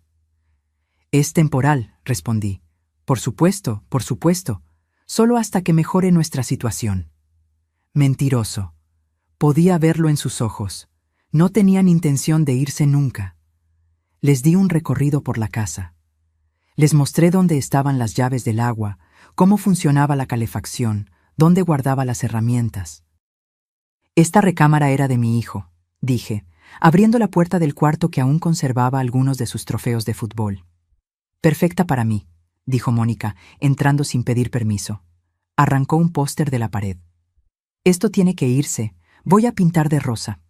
Es temporal, respondí. Por supuesto, solo hasta que mejore nuestra situación. Mentiroso. Podía verlo en sus ojos. No tenían intención de irse nunca. Les di un recorrido por la casa. Les mostré dónde estaban las llaves del agua, cómo funcionaba la calefacción, dónde guardaba las herramientas. Esta recámara era de mi hijo, dije, abriendo la puerta del cuarto que aún conservaba algunos de sus trofeos de fútbol. Perfecta para mí, dijo Mónica, entrando sin pedir permiso. Arrancó un póster de la pared. Esto tiene que irse, voy a pintar de rosa.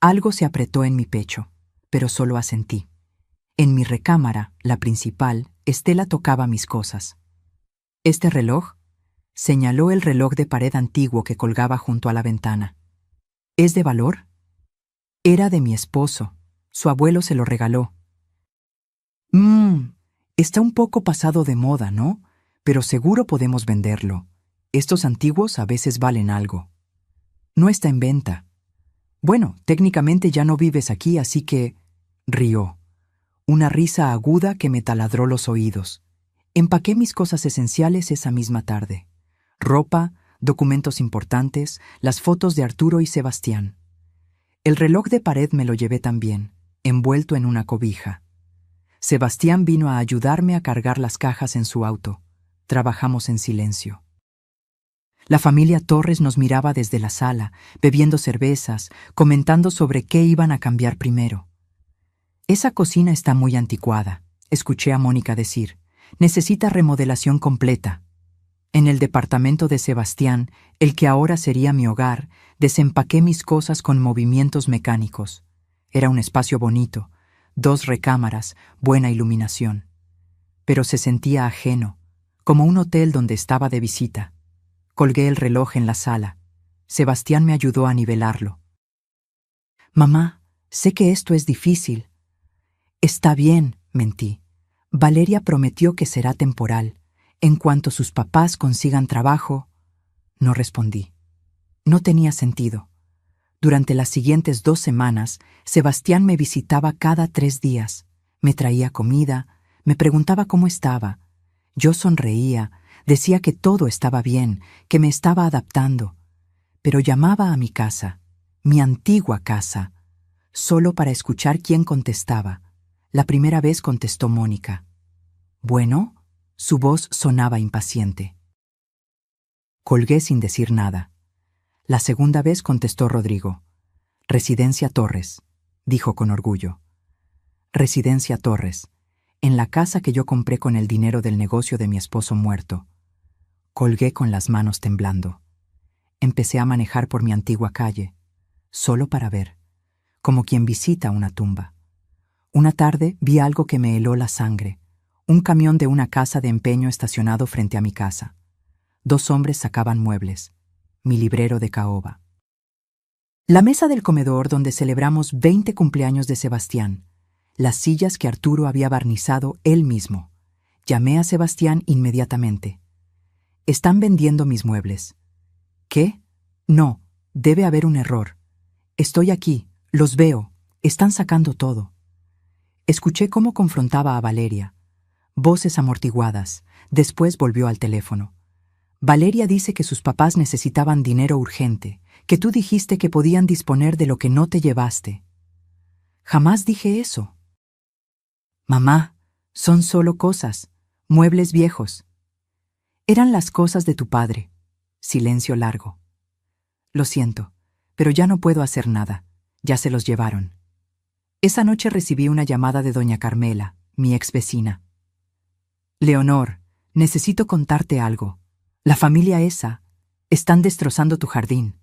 Algo se apretó en mi pecho, pero solo asentí. En mi recámara, la principal, Estela tocaba mis cosas. ¿Este reloj? Señaló el reloj de pared antiguo que colgaba junto a la ventana. ¿Es de valor? Era de mi esposo. Su abuelo se lo regaló. Está un poco pasado de moda, ¿no? Pero seguro podemos venderlo. Estos antiguos a veces valen algo. No está en venta. Bueno, técnicamente ya no vives aquí, así que... Rió. Una risa aguda que me taladró los oídos. Empaqué mis cosas esenciales esa misma tarde. Ropa, documentos importantes, las fotos de Arturo y Sebastián. El reloj de pared me lo llevé también, envuelto en una cobija. Sebastián vino a ayudarme a cargar las cajas en su auto. Trabajamos en silencio. La familia Torres nos miraba desde la sala, bebiendo cervezas, comentando sobre qué iban a cambiar primero. Esa cocina está muy anticuada, escuché a Mónica decir. Necesita remodelación completa. En el departamento de Sebastián, el que ahora sería mi hogar, desempaqué mis cosas con movimientos mecánicos. Era un espacio bonito, 2 recámaras, buena iluminación. Pero se sentía ajeno, como un hotel donde estaba de visita. Colgué el reloj en la sala. Sebastián me ayudó a nivelarlo. Mamá, sé que esto es difícil. Está bien, mentí. Valeria prometió que será temporal. En cuanto sus papás consigan trabajo... No respondí. No tenía sentido. Durante las siguientes 2 semanas, Sebastián me visitaba cada 3 días. Me traía comida, me preguntaba cómo estaba. Yo sonreía, decía que todo estaba bien, que me estaba adaptando. Pero llamaba a mi casa, mi antigua casa, solo para escuchar quién contestaba. La primera vez contestó Mónica. ¿Bueno? Su voz sonaba impaciente. Colgué sin decir nada. La segunda vez contestó Rodrigo. Residencia Torres, dijo con orgullo. Residencia Torres, en la casa que yo compré con el dinero del negocio de mi esposo muerto. Colgué con las manos temblando. Empecé a manejar por mi antigua calle, solo para ver, como quien visita una tumba. Una tarde vi algo que me heló la sangre, un camión de una casa de empeño estacionado frente a mi casa. 2 hombres sacaban muebles, mi librero de caoba. La mesa del comedor donde celebramos 20 cumpleaños de Sebastián, las sillas que Arturo había barnizado él mismo. Llamé a Sebastián inmediatamente. Están vendiendo mis muebles. ¿Qué? No, debe haber un error. Estoy aquí, los veo, están sacando todo. Escuché cómo confrontaba a Valeria. Voces amortiguadas. Después volvió al teléfono. Valeria dice que sus papás necesitaban dinero urgente, que tú dijiste que podían disponer de lo que no te llevaste. Jamás dije eso. Mamá, son solo cosas, muebles viejos. Eran las cosas de tu padre. Silencio largo. Lo siento, pero ya no puedo hacer nada. Ya se los llevaron. Esa noche recibí una llamada de doña Carmela, mi ex vecina. Leonor, necesito contarte algo. La familia esa, están destrozando tu jardín.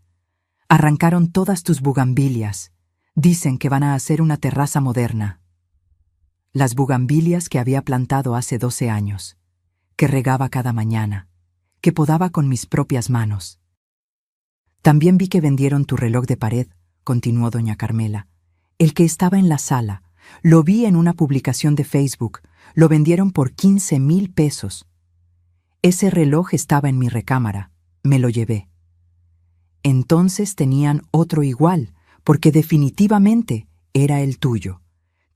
Arrancaron todas tus bugambilias. Dicen que van a hacer una terraza moderna. Las bugambilias que había plantado hace 12 años, que regaba cada mañana, que podaba con mis propias manos. También vi que vendieron tu reloj de pared, continuó doña Carmela. El que estaba en la sala. Lo vi en una publicación de Facebook. Lo vendieron por 15,000 pesos. Ese reloj estaba en mi recámara. Me lo llevé. Entonces tenían otro igual, porque definitivamente era el tuyo.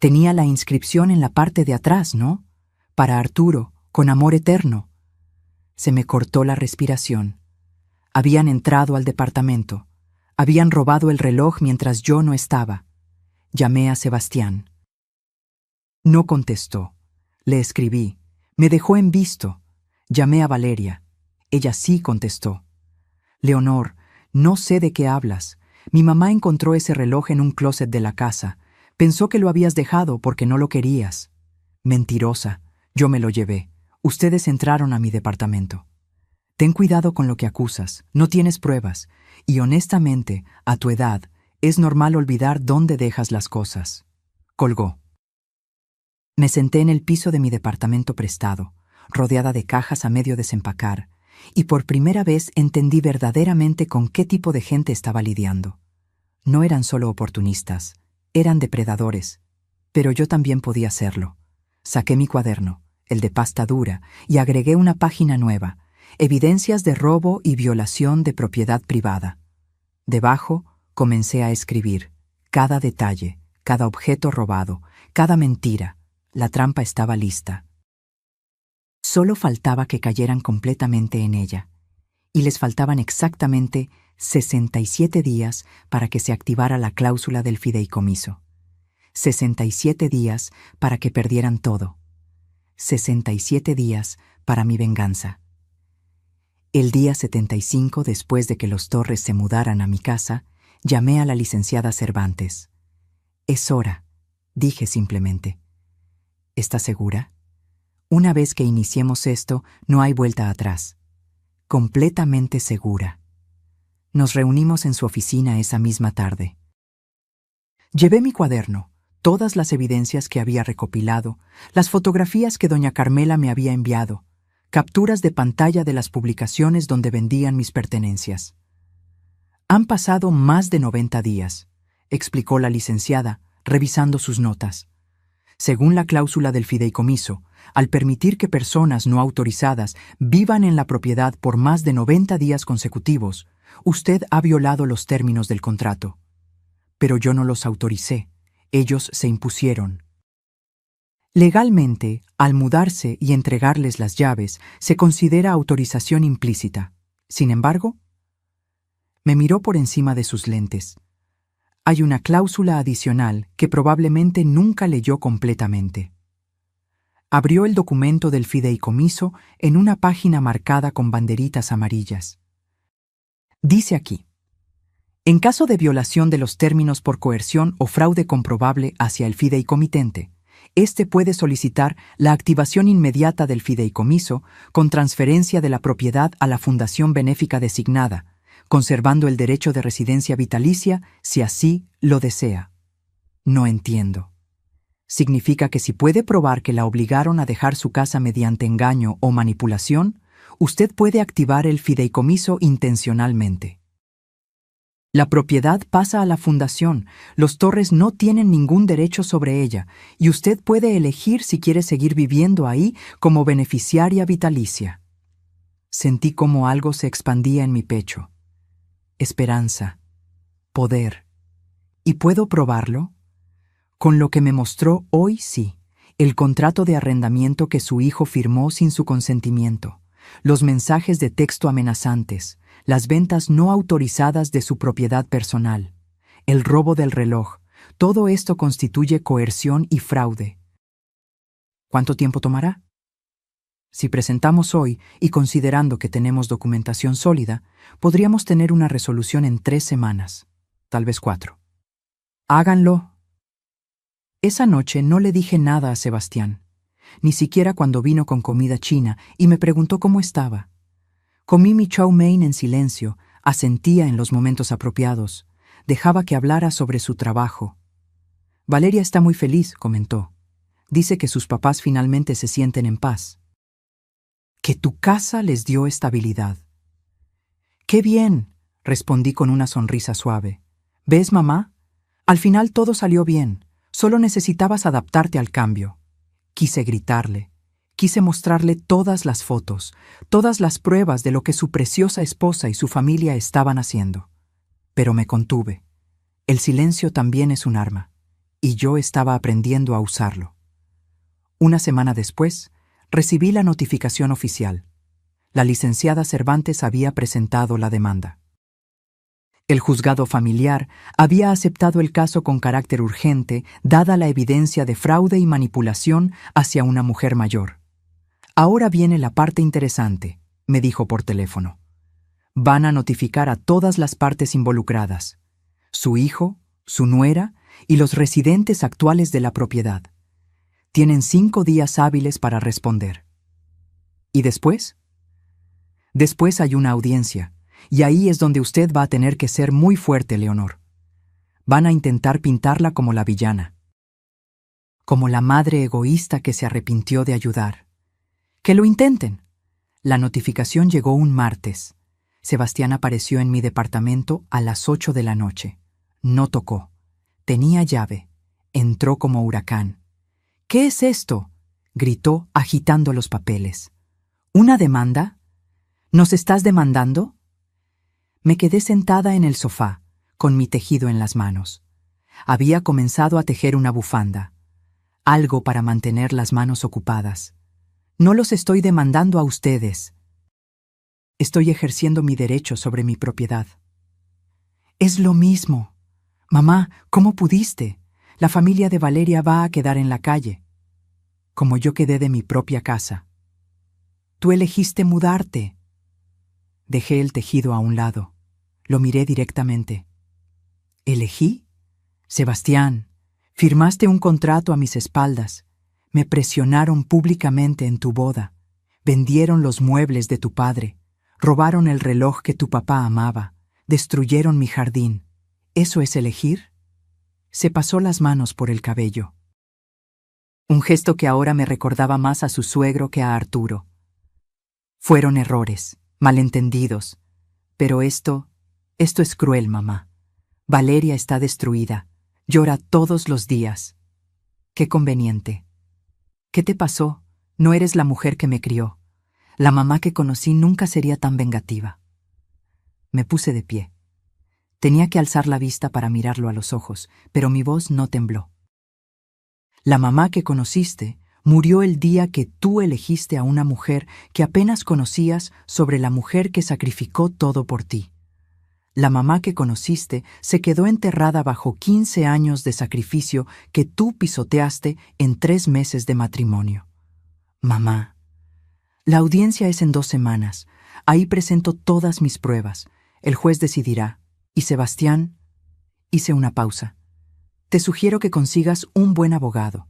Tenía la inscripción en la parte de atrás, ¿no? Para Arturo, con amor eterno. Se me cortó la respiración. Habían entrado al departamento. Habían robado el reloj mientras yo no estaba. Llamé a Sebastián. No contestó. Le escribí. Me dejó en visto. Llamé a Valeria. Ella sí contestó. Leonor, no sé de qué hablas. Mi mamá encontró ese reloj en un closet de la casa. Pensó que lo habías dejado porque no lo querías. Mentirosa. Yo me lo llevé. Ustedes entraron a mi departamento. Ten cuidado con lo que acusas. No tienes pruebas. Y honestamente, a tu edad, es normal olvidar dónde dejas las cosas. Colgó. Me senté en el piso de mi departamento prestado, rodeada de cajas a medio desempacar, y por primera vez entendí verdaderamente con qué tipo de gente estaba lidiando. No eran solo oportunistas, eran depredadores, pero yo también podía serlo. Saqué mi cuaderno, el de pasta dura, y agregué una página nueva, evidencias de robo y violación de propiedad privada. Debajo comencé a escribir cada detalle, cada objeto robado, cada mentira. La trampa estaba lista. Solo faltaba que cayeran completamente en ella, y les faltaban exactamente 67 días para que se activara la cláusula del fideicomiso. 67 días para que perdieran todo. 67 días para mi venganza. El día 75, después de que los Torres se mudaran a mi casa, llamé a la licenciada Cervantes. Es hora, dije simplemente. ¿Estás segura? Una vez que iniciemos esto, no hay vuelta atrás. Completamente segura. Nos reunimos en su oficina esa misma tarde. Llevé mi cuaderno, todas las evidencias que había recopilado, las fotografías que doña Carmela me había enviado, capturas de pantalla de las publicaciones donde vendían mis pertenencias. Han pasado más de 90 días, explicó la licenciada, revisando sus notas. Según la cláusula del fideicomiso, al permitir que personas no autorizadas vivan en la propiedad por más de 90 días consecutivos, usted ha violado los términos del contrato. Pero yo no los autoricé, ellos se impusieron. Legalmente, al mudarse y entregarles las llaves, se considera autorización implícita. Sin embargo, me miró por encima de sus lentes. Hay una cláusula adicional que probablemente nunca leyó completamente. Abrió el documento del fideicomiso en una página marcada con banderitas amarillas. Dice aquí: En caso de violación de los términos por coerción o fraude comprobable hacia el fideicomitente, éste puede solicitar la activación inmediata del fideicomiso con transferencia de la propiedad a la fundación benéfica designada, conservando el derecho de residencia vitalicia si así lo desea. No entiendo. ¿Significa que si puede probar que la obligaron a dejar su casa mediante engaño o manipulación, usted puede activar el fideicomiso intencionalmente? La propiedad pasa a la fundación, los Torres no tienen ningún derecho sobre ella, y usted puede elegir si quiere seguir viviendo ahí como beneficiaria vitalicia. Sentí como algo se expandía en mi pecho. Esperanza, poder. ¿Y puedo probarlo? Con lo que me mostró hoy sí, el contrato de arrendamiento que su hijo firmó sin su consentimiento, los mensajes de texto amenazantes, las ventas no autorizadas de su propiedad personal, el robo del reloj, todo esto constituye coerción y fraude. ¿Cuánto tiempo tomará? Si presentamos hoy, y considerando que tenemos documentación sólida, podríamos tener una resolución en 3 semanas, tal vez 4. Háganlo. Esa noche no le dije nada a Sebastián, ni siquiera cuando vino con comida china y me preguntó cómo estaba. Comí mi chow mein en silencio, asentía en los momentos apropiados, dejaba que hablara sobre su trabajo. Valeria está muy feliz, comentó. Dice que sus papás finalmente se sienten en paz. Que tu casa les dio estabilidad. ¡Qué bien!, respondí con una sonrisa suave. ¿Ves, mamá? Al final todo salió bien, solo necesitabas adaptarte al cambio. Quise gritarle. Quise mostrarle todas las fotos, todas las pruebas de lo que su preciosa esposa y su familia estaban haciendo. Pero me contuve. El silencio también es un arma, y yo estaba aprendiendo a usarlo. Una semana después, recibí la notificación oficial. La licenciada Cervantes había presentado la demanda. El juzgado familiar había aceptado el caso con carácter urgente, dada la evidencia de fraude y manipulación hacia una mujer mayor. Ahora viene la parte interesante, me dijo por teléfono. Van a notificar a todas las partes involucradas, su hijo, su nuera y los residentes actuales de la propiedad. Tienen 5 días hábiles para responder. ¿Y después? Después hay una audiencia, y ahí es donde usted va a tener que ser muy fuerte, Leonor. Van a intentar pintarla como la villana, como la madre egoísta que se arrepintió de ayudar. ¡Que lo intenten! La notificación llegó un martes. Sebastián apareció en mi departamento a las 8 de la noche. No tocó. Tenía llave. Entró como huracán. ¿Qué es esto?, gritó agitando los papeles. ¿Una demanda? ¿Nos estás demandando? Me quedé sentada en el sofá, con mi tejido en las manos. Había comenzado a tejer una bufanda. Algo para mantener las manos ocupadas. No los estoy demandando a ustedes. Estoy ejerciendo mi derecho sobre mi propiedad. Es lo mismo. Mamá, ¿cómo pudiste? La familia de Valeria va a quedar en la calle. Como yo quedé de mi propia casa. Tú elegiste mudarte. Dejé el tejido a un lado. Lo miré directamente. ¿Elegí? Sebastián, firmaste un contrato a mis espaldas. Me presionaron públicamente en tu boda. Vendieron los muebles de tu padre. Robaron el reloj que tu papá amaba. Destruyeron mi jardín. ¿Eso es elegir? Se pasó las manos por el cabello. Un gesto que ahora me recordaba más a su suegro que a Arturo. Fueron errores, malentendidos. Pero esto es cruel, mamá. Valeria está destruida. Llora todos los días. Qué conveniente. ¿Qué te pasó? No eres la mujer que me crió. La mamá que conocí nunca sería tan vengativa. Me puse de pie. Tenía que alzar la vista para mirarlo a los ojos, pero mi voz no tembló. La mamá que conociste murió el día que tú elegiste a una mujer que apenas conocías sobre la mujer que sacrificó todo por ti. La mamá que conociste se quedó enterrada bajo 15 años de sacrificio que tú pisoteaste en 3 meses de matrimonio. Mamá, la audiencia es en 2 semanas. Ahí presento todas mis pruebas. El juez decidirá. Y Sebastián, hice una pausa. Te sugiero que consigas un buen abogado,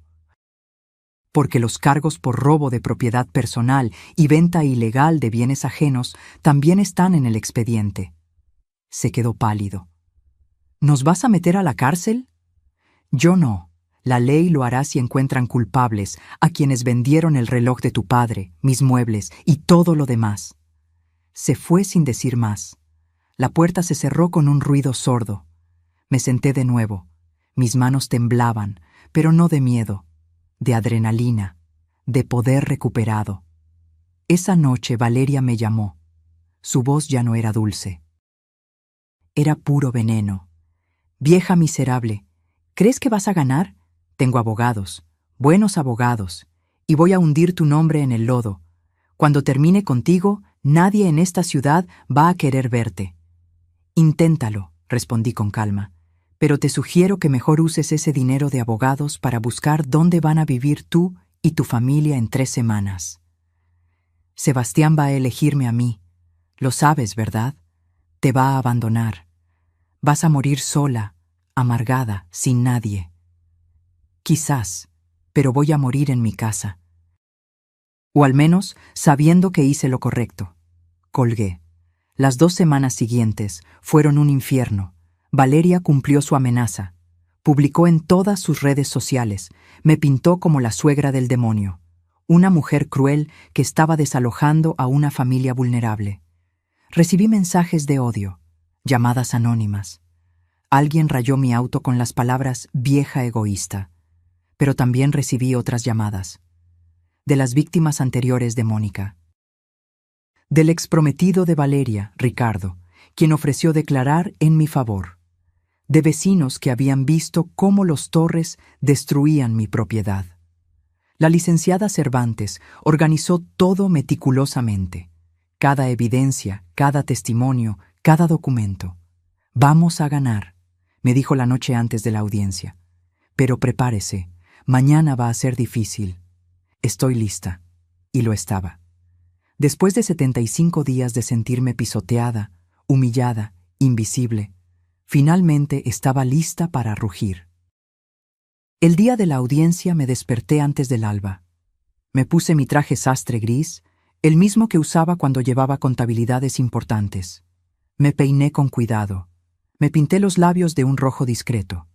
porque los cargos por robo de propiedad personal y venta ilegal de bienes ajenos también están en el expediente. Se quedó pálido. ¿Nos vas a meter a la cárcel? Yo no. La ley lo hará si encuentran culpables a quienes vendieron el reloj de tu padre, mis muebles y todo lo demás. Se fue sin decir más. La puerta se cerró con un ruido sordo. Me senté de nuevo. Mis manos temblaban, pero no de miedo, de adrenalina, de poder recuperado. Esa noche Valeria me llamó. Su voz ya no era dulce. Era puro veneno. Vieja miserable, ¿crees que vas a ganar? Tengo abogados, buenos abogados, y voy a hundir tu nombre en el lodo. Cuando termine contigo, nadie en esta ciudad va a querer verte. Inténtalo, respondí con calma, pero te sugiero que mejor uses ese dinero de abogados para buscar dónde van a vivir tú y tu familia en 3 semanas. Sebastián va a elegirme a mí. Lo sabes, ¿verdad? Te va a abandonar. Vas a morir sola, amargada, sin nadie. Quizás, pero voy a morir en mi casa. O al menos sabiendo que hice lo correcto. Colgué. Las 2 semanas siguientes fueron un infierno. Valeria cumplió su amenaza. Publicó en todas sus redes sociales. Me pintó como la suegra del demonio. Una mujer cruel que estaba desalojando a una familia vulnerable. Recibí mensajes de odio, llamadas anónimas. Alguien rayó mi auto con las palabras «vieja egoísta». Pero también recibí otras llamadas. De las víctimas anteriores de Mónica. Del exprometido de Valeria, Ricardo, quien ofreció declarar en mi favor. De vecinos que habían visto cómo los Torres destruían mi propiedad. La licenciada Cervantes organizó todo meticulosamente. Cada evidencia, cada testimonio, cada documento. Vamos a ganar, me dijo la noche antes de la audiencia. Pero prepárese, mañana va a ser difícil. Estoy lista. Y lo estaba. Después de 75 días de sentirme pisoteada, humillada, invisible, finalmente estaba lista para rugir. El día de la audiencia me desperté antes del alba. Me puse mi traje sastre gris, el mismo que usaba cuando llevaba contabilidades importantes. Me peiné con cuidado. Me pinté los labios de un rojo discreto.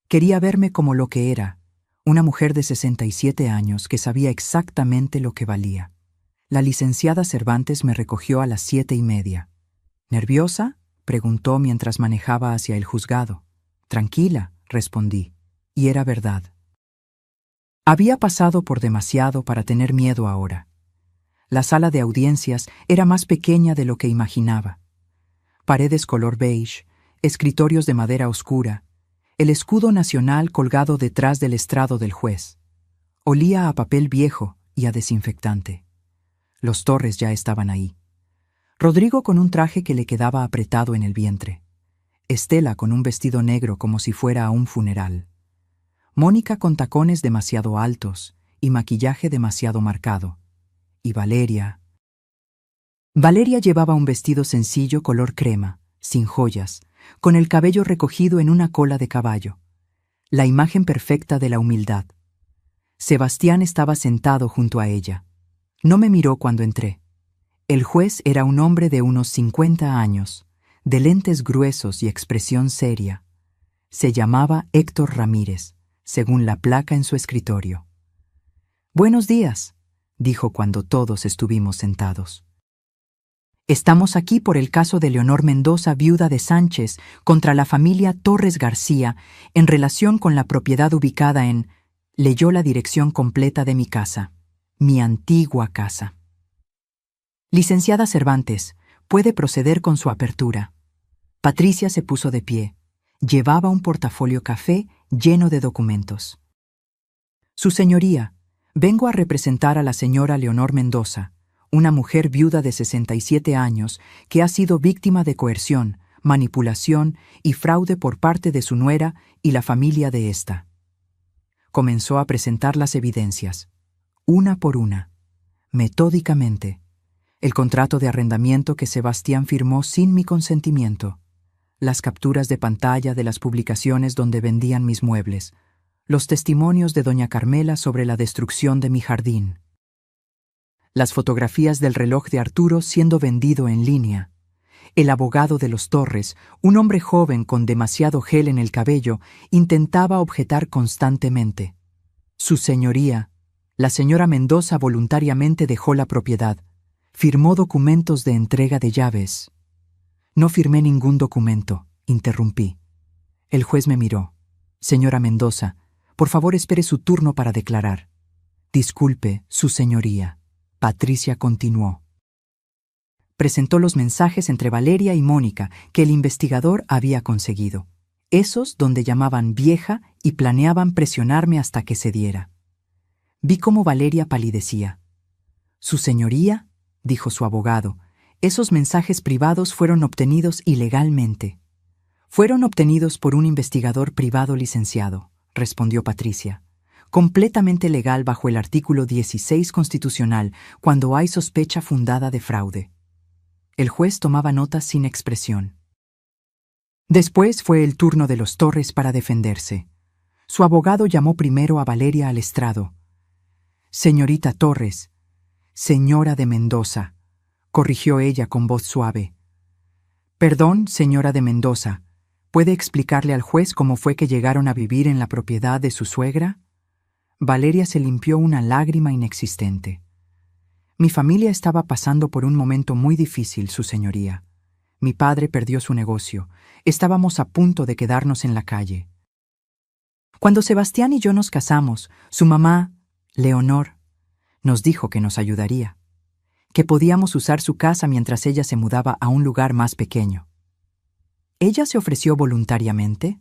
Quería verme como lo que era, una mujer de 67 años que sabía exactamente lo que valía. La licenciada Cervantes me recogió a las 7:30. ¿Nerviosa?, preguntó mientras manejaba hacia el juzgado. Tranquila, respondí, y era verdad. Había pasado por demasiado para tener miedo ahora. La sala de audiencias era más pequeña de lo que imaginaba. Paredes color beige, escritorios de madera oscura, el escudo nacional colgado detrás del estrado del juez. Olía a papel viejo y a desinfectante. Los Torres ya estaban ahí. Rodrigo con un traje que le quedaba apretado en el vientre. Estela con un vestido negro como si fuera a un funeral. Mónica con tacones demasiado altos y maquillaje demasiado marcado. Y Valeria. Valeria llevaba un vestido sencillo color crema, sin joyas, con el cabello recogido en una cola de caballo. La imagen perfecta de la humildad. Sebastián estaba sentado junto a ella. No me miró cuando entré. El juez era un hombre de unos 50 años, de lentes gruesos y expresión seria. Se llamaba Héctor Ramírez, según la placa en su escritorio. «Buenos días», dijo cuando todos estuvimos sentados. «Estamos aquí por el caso de Leonor Mendoza, viuda de Sánchez, contra la familia Torres García, en relación con la propiedad ubicada en...». Leyó la dirección completa de mi casa, mi antigua casa. «Licenciada Cervantes, puede proceder con su apertura». Patricia se puso de pie. Llevaba un portafolio café lleno de documentos. «Su señoría, vengo a representar a la señora Leonor Mendoza, una mujer viuda de 67 años que ha sido víctima de coerción, manipulación y fraude por parte de su nuera y la familia de ésta». Comenzó a presentar las evidencias, una por una, metódicamente. El contrato de arrendamiento que Sebastián firmó sin mi consentimiento. las capturas de pantalla de las publicaciones donde vendían mis muebles, los testimonios de doña Carmela sobre la destrucción de mi jardín, las fotografías del reloj de Arturo siendo vendido en línea, el abogado de los Torres, un hombre joven con demasiado gel en el cabello, intentaba objetar constantemente. Su señoría, la señora Mendoza, voluntariamente dejó la propiedad. Firmó documentos de entrega de llaves. No firmé ningún documento, interrumpí. El juez me miró. Señora Mendoza, por favor espere su turno para declarar. Disculpe, su señoría. Patricia continuó. Presentó los mensajes entre Valeria y Mónica que el investigador había conseguido. Esos donde llamaban vieja y planeaban presionarme hasta que cediera. Vi cómo Valeria palidecía. Su señoría, dijo su abogado, esos mensajes privados fueron obtenidos ilegalmente. Fueron obtenidos por un investigador privado licenciado, respondió Patricia. Completamente legal bajo el artículo 16 constitucional cuando hay sospecha fundada de fraude. El juez tomaba notas sin expresión. Después fue el turno de los Torres para defenderse. Su abogado llamó primero a Valeria al estrado. Señorita Torres, señora de Mendoza, corrigió ella con voz suave. Perdón, señora de Mendoza, ¿puede explicarle al juez cómo fue que llegaron a vivir en la propiedad de su suegra? Valeria se limpió una lágrima inexistente. Mi familia estaba pasando por un momento muy difícil, su señoría. Mi padre perdió su negocio. Estábamos a punto de quedarnos en la calle. Cuando Sebastián y yo nos casamos, su mamá, Leonor, nos dijo que nos ayudaría, que podíamos usar su casa mientras ella se mudaba a un lugar más pequeño. ¿Ella se ofreció voluntariamente?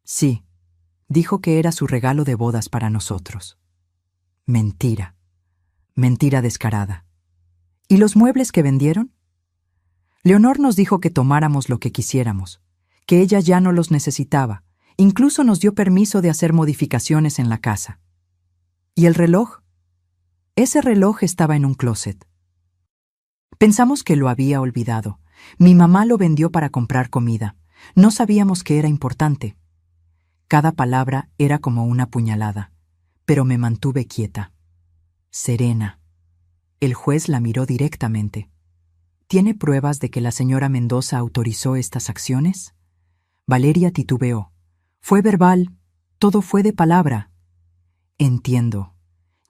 Sí, dijo que era su regalo de bodas para nosotros. Mentira. Mentira descarada. ¿Y los muebles que vendieron? Leonor nos dijo que tomáramos lo que quisiéramos, que ella ya no los necesitaba, incluso nos dio permiso de hacer modificaciones en la casa. ¿Y el reloj? Ese reloj estaba en un closet. Pensamos que lo había olvidado. Mi mamá lo vendió para comprar comida. No sabíamos que era importante. Cada palabra era como una puñalada, pero me mantuve quieta. Serena. El juez la miró directamente. ¿Tiene pruebas de que la señora Mendoza autorizó estas acciones? Valeria titubeó. Fue verbal, todo fue de palabra. Entiendo.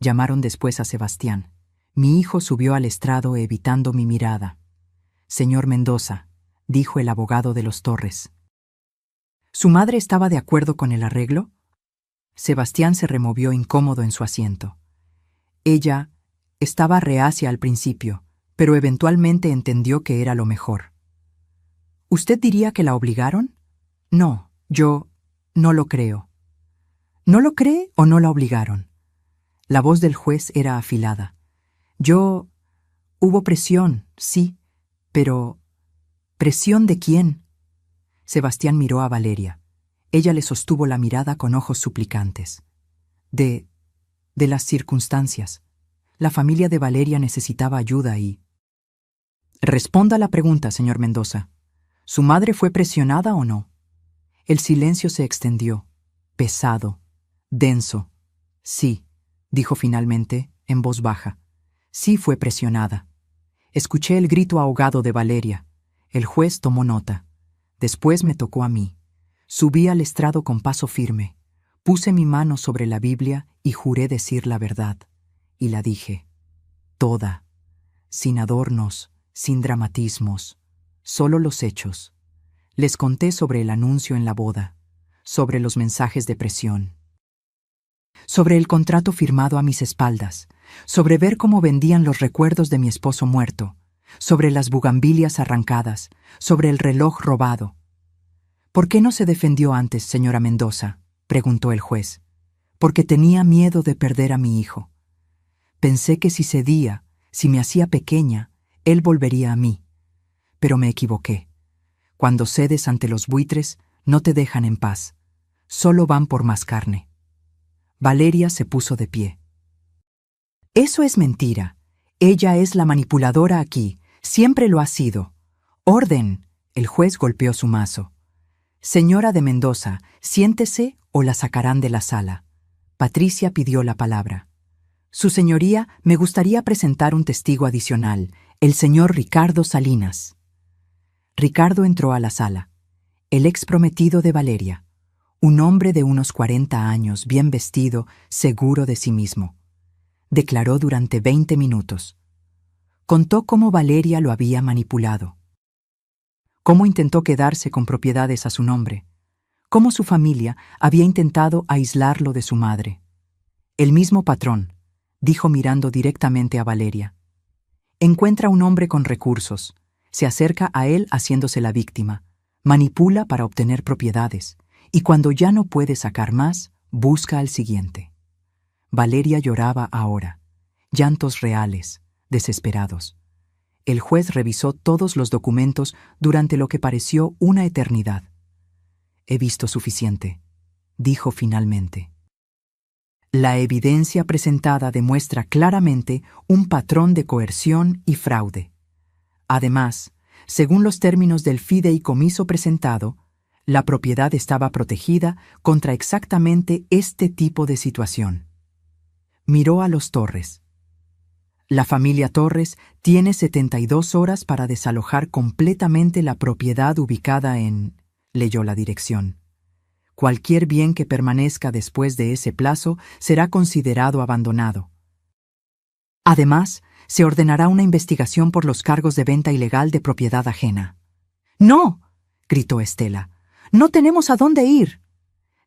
Llamaron después a Sebastián. Mi hijo subió al estrado evitando mi mirada. Señor Mendoza, dijo el abogado de los Torres. ¿Su madre estaba de acuerdo con el arreglo? Sebastián se removió incómodo en su asiento. Ella estaba reacia al principio, pero eventualmente entendió que era lo mejor. ¿Usted diría que la obligaron? No, yo no lo creo. ¿No lo cree o no la obligaron? La voz del juez era afilada. Hubo presión, sí, pero... ¿presión de quién? Sebastián miró a Valeria. Ella le sostuvo la mirada con ojos suplicantes. De las circunstancias. La familia de Valeria necesitaba ayuda y... Responda a la pregunta, señor Mendoza. ¿Su madre fue presionada o no? El silencio se extendió, pesado, denso. Sí, dijo finalmente, en voz baja. Sí fue presionada. Escuché el grito ahogado de Valeria. El juez tomó nota. Después me tocó a mí. Subí al estrado con paso firme. Puse mi mano sobre la Biblia y juré decir la verdad. Y la dije. Toda. Sin adornos, sin dramatismos. Solo los hechos. Les conté sobre el anuncio en la boda. Sobre los mensajes de presión. Sobre el contrato firmado a mis espaldas. Sobre ver cómo vendían los recuerdos de mi esposo muerto. Sobre las bugambilias arrancadas. Sobre el reloj robado. ¿Por qué no se defendió antes, señora Mendoza?, preguntó el juez. Porque tenía miedo de perder a mi hijo. Pensé que si cedía, si me hacía pequeña, él volvería a mí. Pero me equivoqué. Cuando cedes ante los buitres, no te dejan en paz. Solo van por más carne. Valeria se puso de pie. Eso es mentira. Ella es la manipuladora aquí. Siempre lo ha sido. Orden. El juez golpeó su mazo. Señora de Mendoza, siéntese o la sacarán de la sala. Patricia pidió la palabra. Su señoría, me gustaría presentar un testigo adicional, el señor Ricardo Salinas. Ricardo entró a la sala. El ex prometido de Valeria. Un hombre de unos 40 años, bien vestido, seguro de sí mismo. Declaró durante 20 minutos. Contó cómo Valeria lo había manipulado. Cómo intentó quedarse con propiedades a su nombre. Cómo su familia había intentado aislarlo de su madre. El mismo patrón, dijo mirando directamente a Valeria. Encuentra un hombre con recursos, se acerca a él haciéndose la víctima, manipula para obtener propiedades, y cuando ya no puede sacar más, busca al siguiente. Valeria lloraba ahora, llantos reales, desesperados. El juez revisó todos los documentos durante lo que pareció una eternidad. He visto suficiente, dijo finalmente. La evidencia presentada demuestra claramente un patrón de coerción y fraude. Además, según los términos del fideicomiso presentado, la propiedad estaba protegida contra exactamente este tipo de situación. Miró a los Torres. La familia Torres tiene 72 horas para desalojar completamente la propiedad ubicada en... Leyó la dirección. Cualquier bien que permanezca después de ese plazo será considerado abandonado. Además, se ordenará una investigación por los cargos de venta ilegal de propiedad ajena. ¡No!, gritó Estela. ¡No tenemos a dónde ir!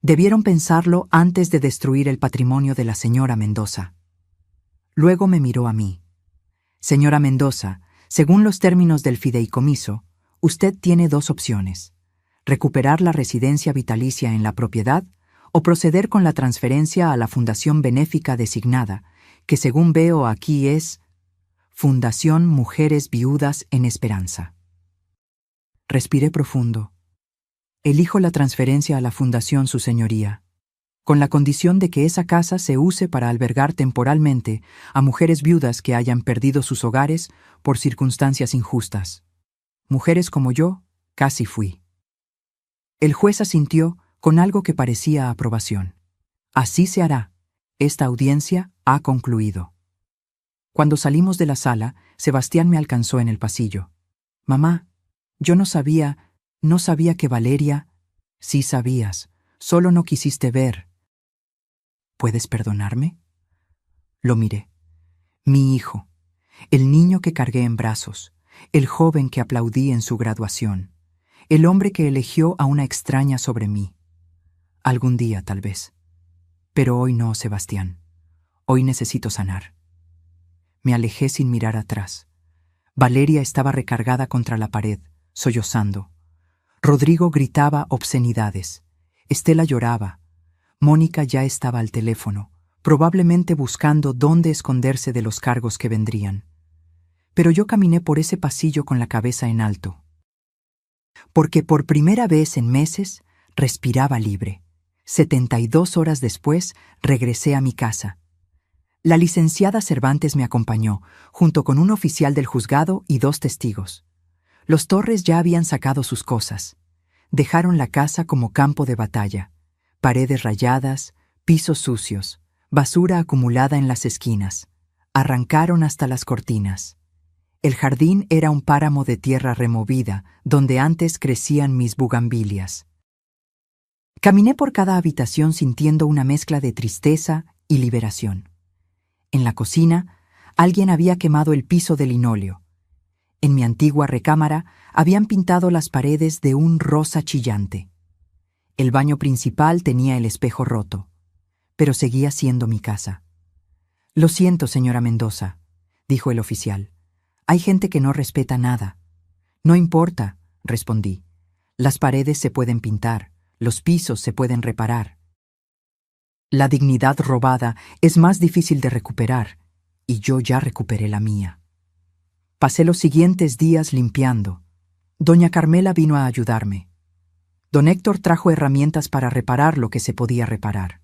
Debieron pensarlo antes de destruir el patrimonio de la señora Mendoza. Luego me miró a mí. Señora Mendoza, según los términos del fideicomiso, usted tiene dos opciones: recuperar la residencia vitalicia en la propiedad o proceder con la transferencia a la fundación benéfica designada, que según veo aquí es Fundación Mujeres Viudas en Esperanza. Respiré profundo. Elijo la transferencia a la fundación, su señoría, con la condición de que esa casa se use para albergar temporalmente a mujeres viudas que hayan perdido sus hogares por circunstancias injustas. Mujeres como yo, casi fui. El juez asintió con algo que parecía aprobación. Así se hará. Esta audiencia ha concluido. Cuando salimos de la sala, Sebastián me alcanzó en el pasillo. Mamá, yo no sabía que Valeria... Sí sabías, solo no quisiste ver. ¿Puedes perdonarme? Lo miré. Mi hijo, el niño que cargué en brazos, el joven que aplaudí en su graduación, el hombre que eligió a una extraña sobre mí. Algún día, tal vez. Pero hoy no, Sebastián. Hoy necesito sanar. Me alejé sin mirar atrás. Valeria estaba recargada contra la pared, sollozando. Rodrigo gritaba obscenidades. Estela lloraba. Mónica ya estaba al teléfono, probablemente buscando dónde esconderse de los cargos que vendrían. Pero yo caminé por ese pasillo con la cabeza en alto. Porque por primera vez en meses respiraba libre. 72 horas después regresé a mi casa. La licenciada Cervantes me acompañó, junto con un oficial del juzgado y 2 testigos. Los Torres ya habían sacado sus cosas. Dejaron la casa como campo de batalla. Paredes rayadas, pisos sucios, basura acumulada en las esquinas. Arrancaron hasta las cortinas. El jardín era un páramo de tierra removida, donde antes crecían mis bugambilias. Caminé por cada habitación sintiendo una mezcla de tristeza y liberación. En la cocina, alguien había quemado el piso de linóleo. En mi antigua recámara habían pintado las paredes de un rosa chillante. El baño principal tenía el espejo roto, pero seguía siendo mi casa. «Lo siento, señora Mendoza», dijo el oficial. «Hay gente que no respeta nada». «No importa», respondí. «Las paredes se pueden pintar, los pisos se pueden reparar». La dignidad robada es más difícil de recuperar, y yo ya recuperé la mía. Pasé los siguientes días limpiando. Doña Carmela vino a ayudarme. Don Héctor trajo herramientas para reparar lo que se podía reparar.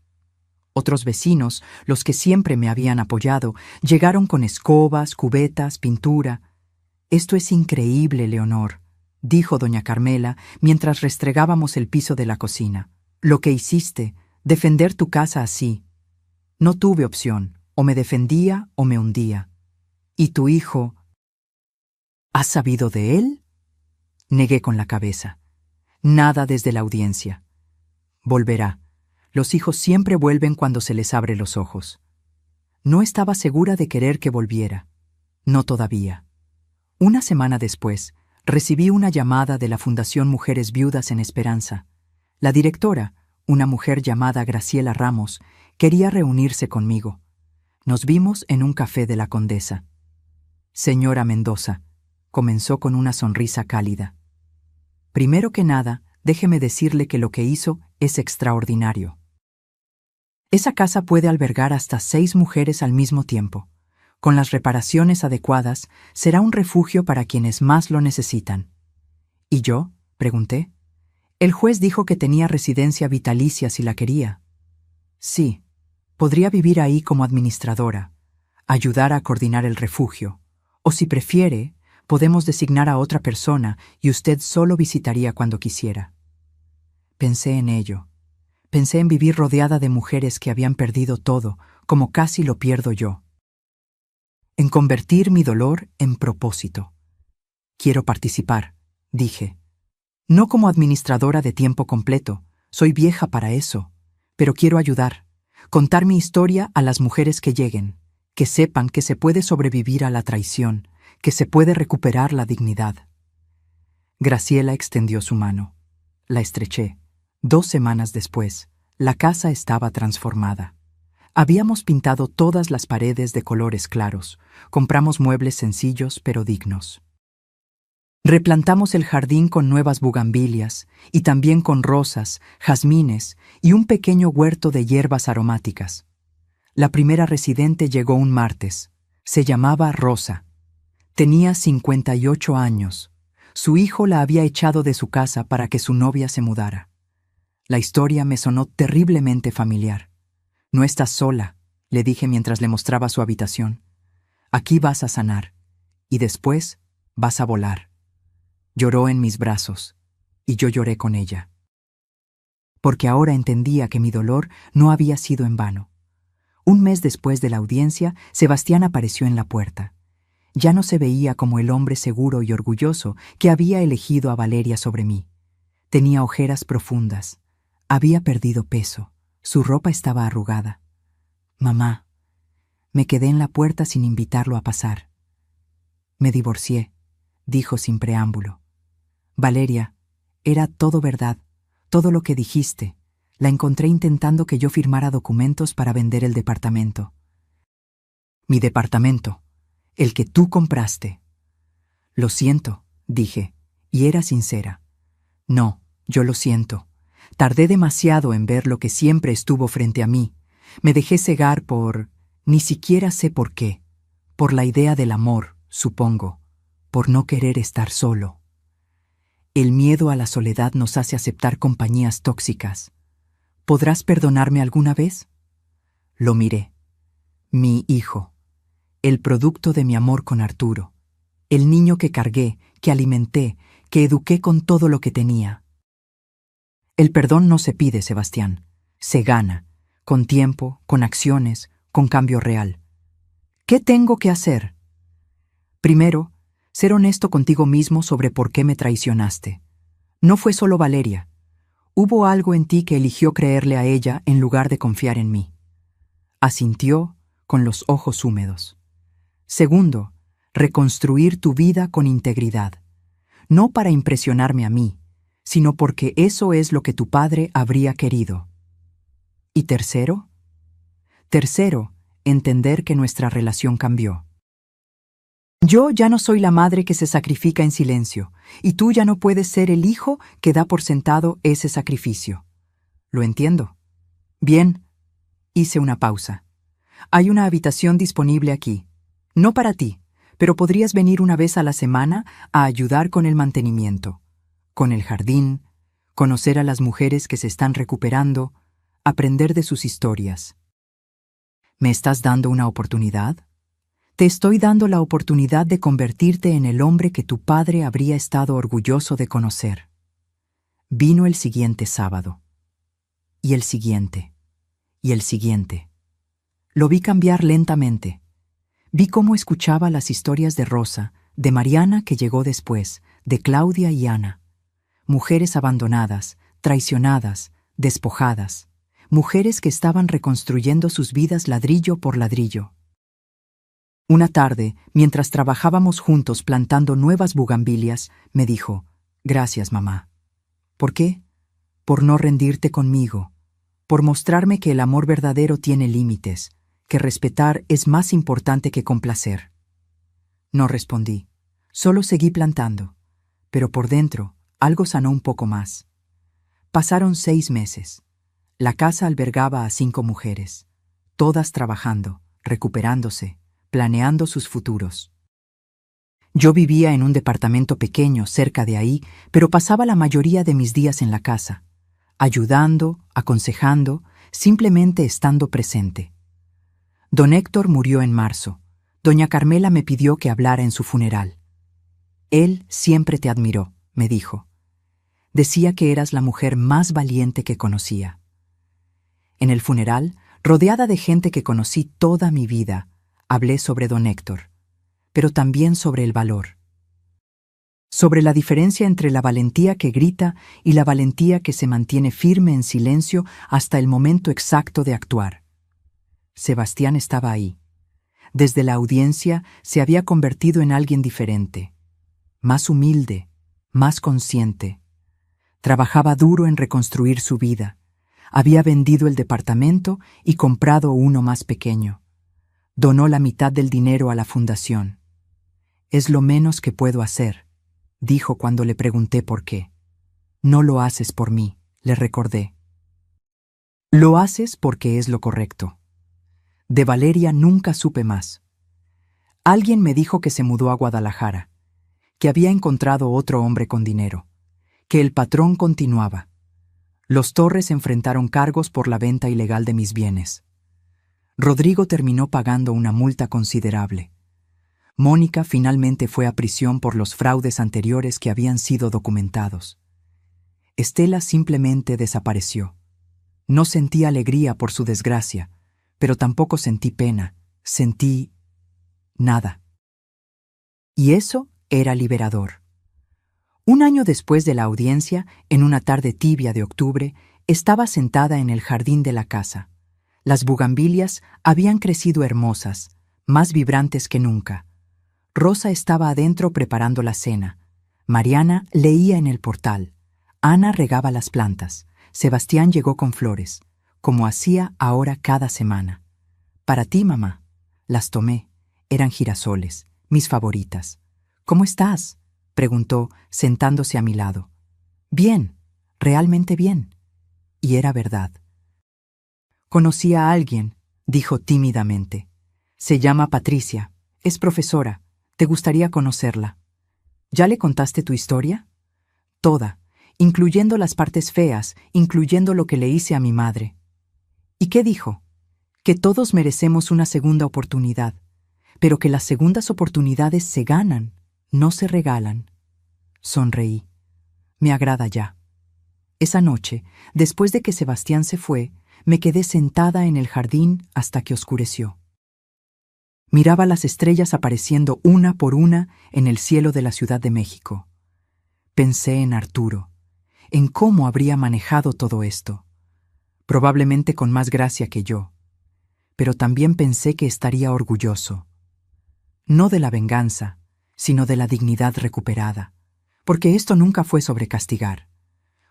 Otros vecinos, los que siempre me habían apoyado, llegaron con escobas, cubetas, pintura. «Esto es increíble, Leonor», dijo doña Carmela mientras restregábamos el piso de la cocina. Lo que hiciste, defender tu casa así. No tuve opción, o me defendía o me hundía. ¿Y tu hijo? ¿Has sabido de él? Negué con la cabeza. Nada desde la audiencia. Volverá. Los hijos siempre vuelven cuando se les abre los ojos. No estaba segura de querer que volviera. No todavía. Una semana después, recibí una llamada de la Fundación Mujeres Viudas en Esperanza. La directora, una mujer llamada Graciela Ramos, quería reunirse conmigo. Nos vimos en un café de la Condesa. Señora Mendoza, comenzó con una sonrisa cálida. Primero que nada, déjeme decirle que lo que hizo es extraordinario. Esa casa puede albergar hasta 6 mujeres al mismo tiempo. Con las reparaciones adecuadas, será un refugio para quienes más lo necesitan. ¿Y yo? Pregunté. El juez dijo que tenía residencia vitalicia si la quería. Sí, podría vivir ahí como administradora, ayudar a coordinar el refugio, o si prefiere, podemos designar a otra persona y usted solo visitaría cuando quisiera. Pensé en ello. Pensé en vivir rodeada de mujeres que habían perdido todo, como casi lo pierdo yo. En convertir mi dolor en propósito. Quiero participar, dije. No como administradora de tiempo completo, soy vieja para eso, pero quiero ayudar, contar mi historia a las mujeres que lleguen, que sepan que se puede sobrevivir a la traición, que se puede recuperar la dignidad. Graciela extendió su mano. La estreché. 2 semanas después, la casa estaba transformada. Habíamos pintado todas las paredes de colores claros, compramos muebles sencillos pero dignos. Replantamos el jardín con nuevas bugambilias y también con rosas, jazmines y un pequeño huerto de hierbas aromáticas. La primera residente llegó un martes. Se llamaba Rosa. Tenía 58 años. Su hijo la había echado de su casa para que su novia se mudara. La historia me sonó terriblemente familiar. No estás sola, le dije mientras le mostraba su habitación. Aquí vas a sanar, y después vas a volar. Lloró en mis brazos, y yo lloré con ella. Porque ahora entendía que mi dolor no había sido en vano. Un mes después de la audiencia, Sebastián apareció en la puerta. Ya no se veía como el hombre seguro y orgulloso que había elegido a Valeria sobre mí. Tenía ojeras profundas. Había perdido peso. Su ropa estaba arrugada. Mamá, me quedé en la puerta sin invitarlo a pasar. Me divorcié, dijo sin preámbulo. Valeria, era todo verdad, todo lo que dijiste. La encontré intentando que yo firmara documentos para vender el departamento. Mi departamento, el que tú compraste. Lo siento, dije, y era sincera. No, yo lo siento. Tardé demasiado en ver lo que siempre estuvo frente a mí. Me dejé cegar por... ni siquiera sé por qué. Por la idea del amor, supongo. Por no querer estar solo. El miedo a la soledad nos hace aceptar compañías tóxicas. ¿Podrás perdonarme alguna vez? Lo miré. Mi hijo. El producto de mi amor con Arturo. El niño que cargué, que alimenté, que eduqué con todo lo que tenía. El perdón no se pide, Sebastián. Se gana, con tiempo, con acciones, con cambio real. ¿Qué tengo que hacer? Primero, ser honesto contigo mismo sobre por qué me traicionaste. No fue solo Valeria. Hubo algo en ti que eligió creerle a ella en lugar de confiar en mí. Asintió con los ojos húmedos. Segundo, reconstruir tu vida con integridad. No para impresionarme a mí, sino porque eso es lo que tu padre habría querido. ¿Y tercero? Tercero, entender que nuestra relación cambió. Yo ya no soy la madre que se sacrifica en silencio, y tú ya no puedes ser el hijo que da por sentado ese sacrificio. ¿Lo entiendo? Bien. Hice una pausa. Hay una habitación disponible aquí. No para ti, pero podrías venir una vez a la semana a ayudar con el mantenimiento, con el jardín, conocer a las mujeres que se están recuperando, aprender de sus historias. ¿Me estás dando una oportunidad? Te estoy dando la oportunidad de convertirte en el hombre que tu padre habría estado orgulloso de conocer. Vino el siguiente sábado. Y el siguiente. Y el siguiente. Lo vi cambiar lentamente. Vi cómo escuchaba las historias de Rosa, de Mariana que llegó después, de Claudia y Ana. Mujeres abandonadas, traicionadas, despojadas. Mujeres que estaban reconstruyendo sus vidas ladrillo por ladrillo. Una tarde, mientras trabajábamos juntos plantando nuevas bugambilias, me dijo: «Gracias, mamá». ¿Por qué? Por no rendirte conmigo, por mostrarme que el amor verdadero tiene límites, que respetar es más importante que complacer. No respondí, solo seguí plantando, pero por dentro algo sanó un poco más. Pasaron 6 meses. La casa albergaba a 5 mujeres, todas trabajando, recuperándose, planeando sus futuros. Yo vivía en un departamento pequeño cerca de ahí, pero pasaba la mayoría de mis días en la casa, ayudando, aconsejando, simplemente estando presente. Don Héctor murió en marzo. Doña Carmela me pidió que hablara en su funeral. Él siempre te admiró, me dijo. Decía que eras la mujer más valiente que conocía. En el funeral, rodeada de gente que conocí toda mi vida, hablé sobre don Héctor, pero también sobre el valor. Sobre la diferencia entre la valentía que grita y la valentía que se mantiene firme en silencio hasta el momento exacto de actuar. Sebastián estaba ahí. Desde la audiencia se había convertido en alguien diferente, más humilde, más consciente. Trabajaba duro en reconstruir su vida. Había vendido el departamento y comprado uno más pequeño. Donó la mitad del dinero a la fundación. «Es lo menos que puedo hacer», dijo cuando le pregunté por qué. «No lo haces por mí», le recordé. «Lo haces porque es lo correcto». De Valeria nunca supe más. Alguien me dijo que se mudó a Guadalajara, que había encontrado otro hombre con dinero, que el patrón continuaba. Los Torres enfrentaron cargos por la venta ilegal de mis bienes. Rodrigo terminó pagando una multa considerable. Mónica finalmente fue a prisión por los fraudes anteriores que habían sido documentados. Estela simplemente desapareció. No sentí alegría por su desgracia, pero tampoco sentí pena, sentí nada. Y eso era liberador. Un año después de la audiencia, en una tarde tibia de octubre, estaba sentada en el jardín de la casa. Las bugambilias habían crecido hermosas, más vibrantes que nunca. Rosa estaba adentro preparando la cena. Mariana leía en el portal. Ana regaba las plantas. Sebastián llegó con flores, como hacía ahora cada semana. «Para ti, mamá». Las tomé. Eran girasoles, mis favoritas. «¿Cómo estás?», preguntó, sentándose a mi lado. «Bien, realmente bien». Y era verdad. «Conocí a alguien», dijo tímidamente. «Se llama Patricia. Es profesora. ¿Te gustaría conocerla?» «¿Ya le contaste tu historia?» «Toda, incluyendo las partes feas, incluyendo lo que le hice a mi madre». «¿Y qué dijo?» «Que todos merecemos una segunda oportunidad, pero que las segundas oportunidades se ganan, no se regalan». Sonreí. Me agrada ya. Esa noche, después de que Sebastián se fue, me quedé sentada en el jardín hasta que oscureció. Miraba las estrellas apareciendo una por una en el cielo de la Ciudad de México. Pensé en Arturo, en cómo habría manejado todo esto, probablemente con más gracia que yo, pero también pensé que estaría orgulloso, no de la venganza, sino de la dignidad recuperada, porque esto nunca fue sobre castigar,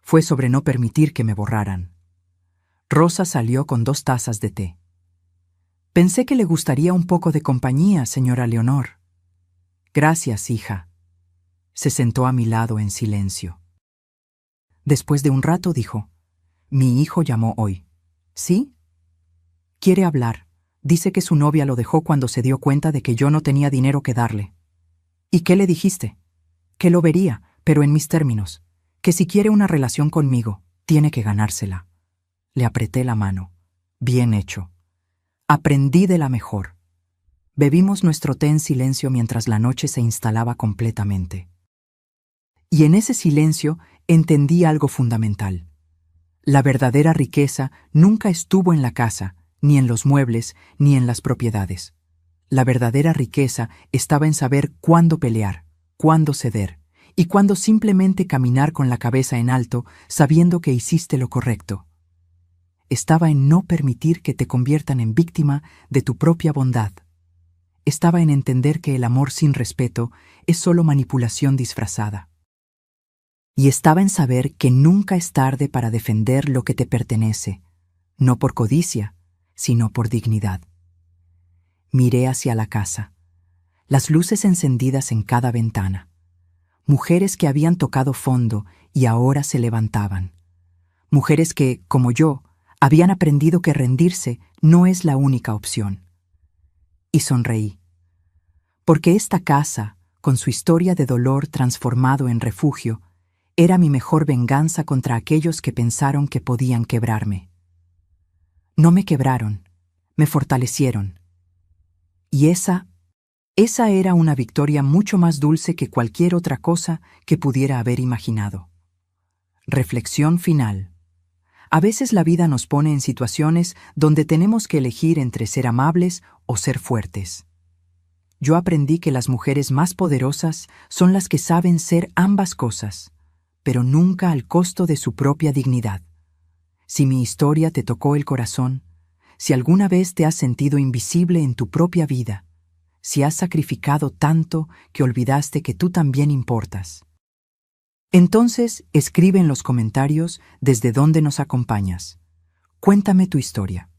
fue sobre no permitir que me borraran. Rosa salió con 2 tazas de té. «Pensé que le gustaría un poco de compañía, señora Leonor». «Gracias, hija». Se sentó a mi lado en silencio. Después de un rato dijo: «Mi hijo llamó hoy». «¿Sí?» «Quiere hablar. Dice que su novia lo dejó cuando se dio cuenta de que yo no tenía dinero que darle». «¿Y qué le dijiste?» «Que lo vería, pero en mis términos. Que si quiere una relación conmigo, tiene que ganársela». Le apreté la mano. «Bien hecho. Aprendí de la mejor». Bebimos nuestro té en silencio mientras la noche se instalaba completamente. Y en ese silencio entendí algo fundamental. La verdadera riqueza nunca estuvo en la casa, ni en los muebles, ni en las propiedades. La verdadera riqueza estaba en saber cuándo pelear, cuándo ceder, y cuándo simplemente caminar con la cabeza en alto, sabiendo que hiciste lo correcto. Estaba en no permitir que te conviertan en víctima de tu propia bondad. Estaba en entender que el amor sin respeto es solo manipulación disfrazada. Y estaba en saber que nunca es tarde para defender lo que te pertenece, no por codicia, sino por dignidad. Miré hacia la casa, las luces encendidas en cada ventana, mujeres que habían tocado fondo y ahora se levantaban, mujeres que, como yo, habían aprendido que rendirse no es la única opción. Y sonreí, porque esta casa, con su historia de dolor transformado en refugio, era mi mejor venganza contra aquellos que pensaron que podían quebrarme. No me quebraron, me fortalecieron. Y esa era una victoria mucho más dulce que cualquier otra cosa que pudiera haber imaginado. Reflexión final. A veces la vida nos pone en situaciones donde tenemos que elegir entre ser amables o ser fuertes. Yo aprendí que las mujeres más poderosas son las que saben ser ambas cosas, pero nunca al costo de su propia dignidad. Si mi historia te tocó el corazón, si alguna vez te has sentido invisible en tu propia vida, si has sacrificado tanto que olvidaste que tú también importas, entonces escribe en los comentarios desde dónde nos acompañas. Cuéntame tu historia.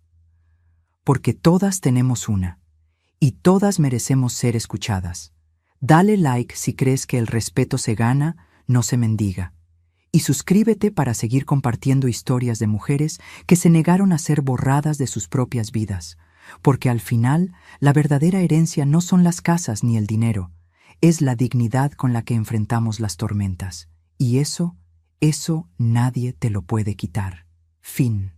Porque todas tenemos una, y todas merecemos ser escuchadas. Dale like si crees que el respeto se gana, no se mendiga. Y suscríbete para seguir compartiendo historias de mujeres que se negaron a ser borradas de sus propias vidas, porque al final la verdadera herencia no son las casas ni el dinero, es la dignidad con la que enfrentamos las tormentas. Y eso nadie te lo puede quitar. Fin.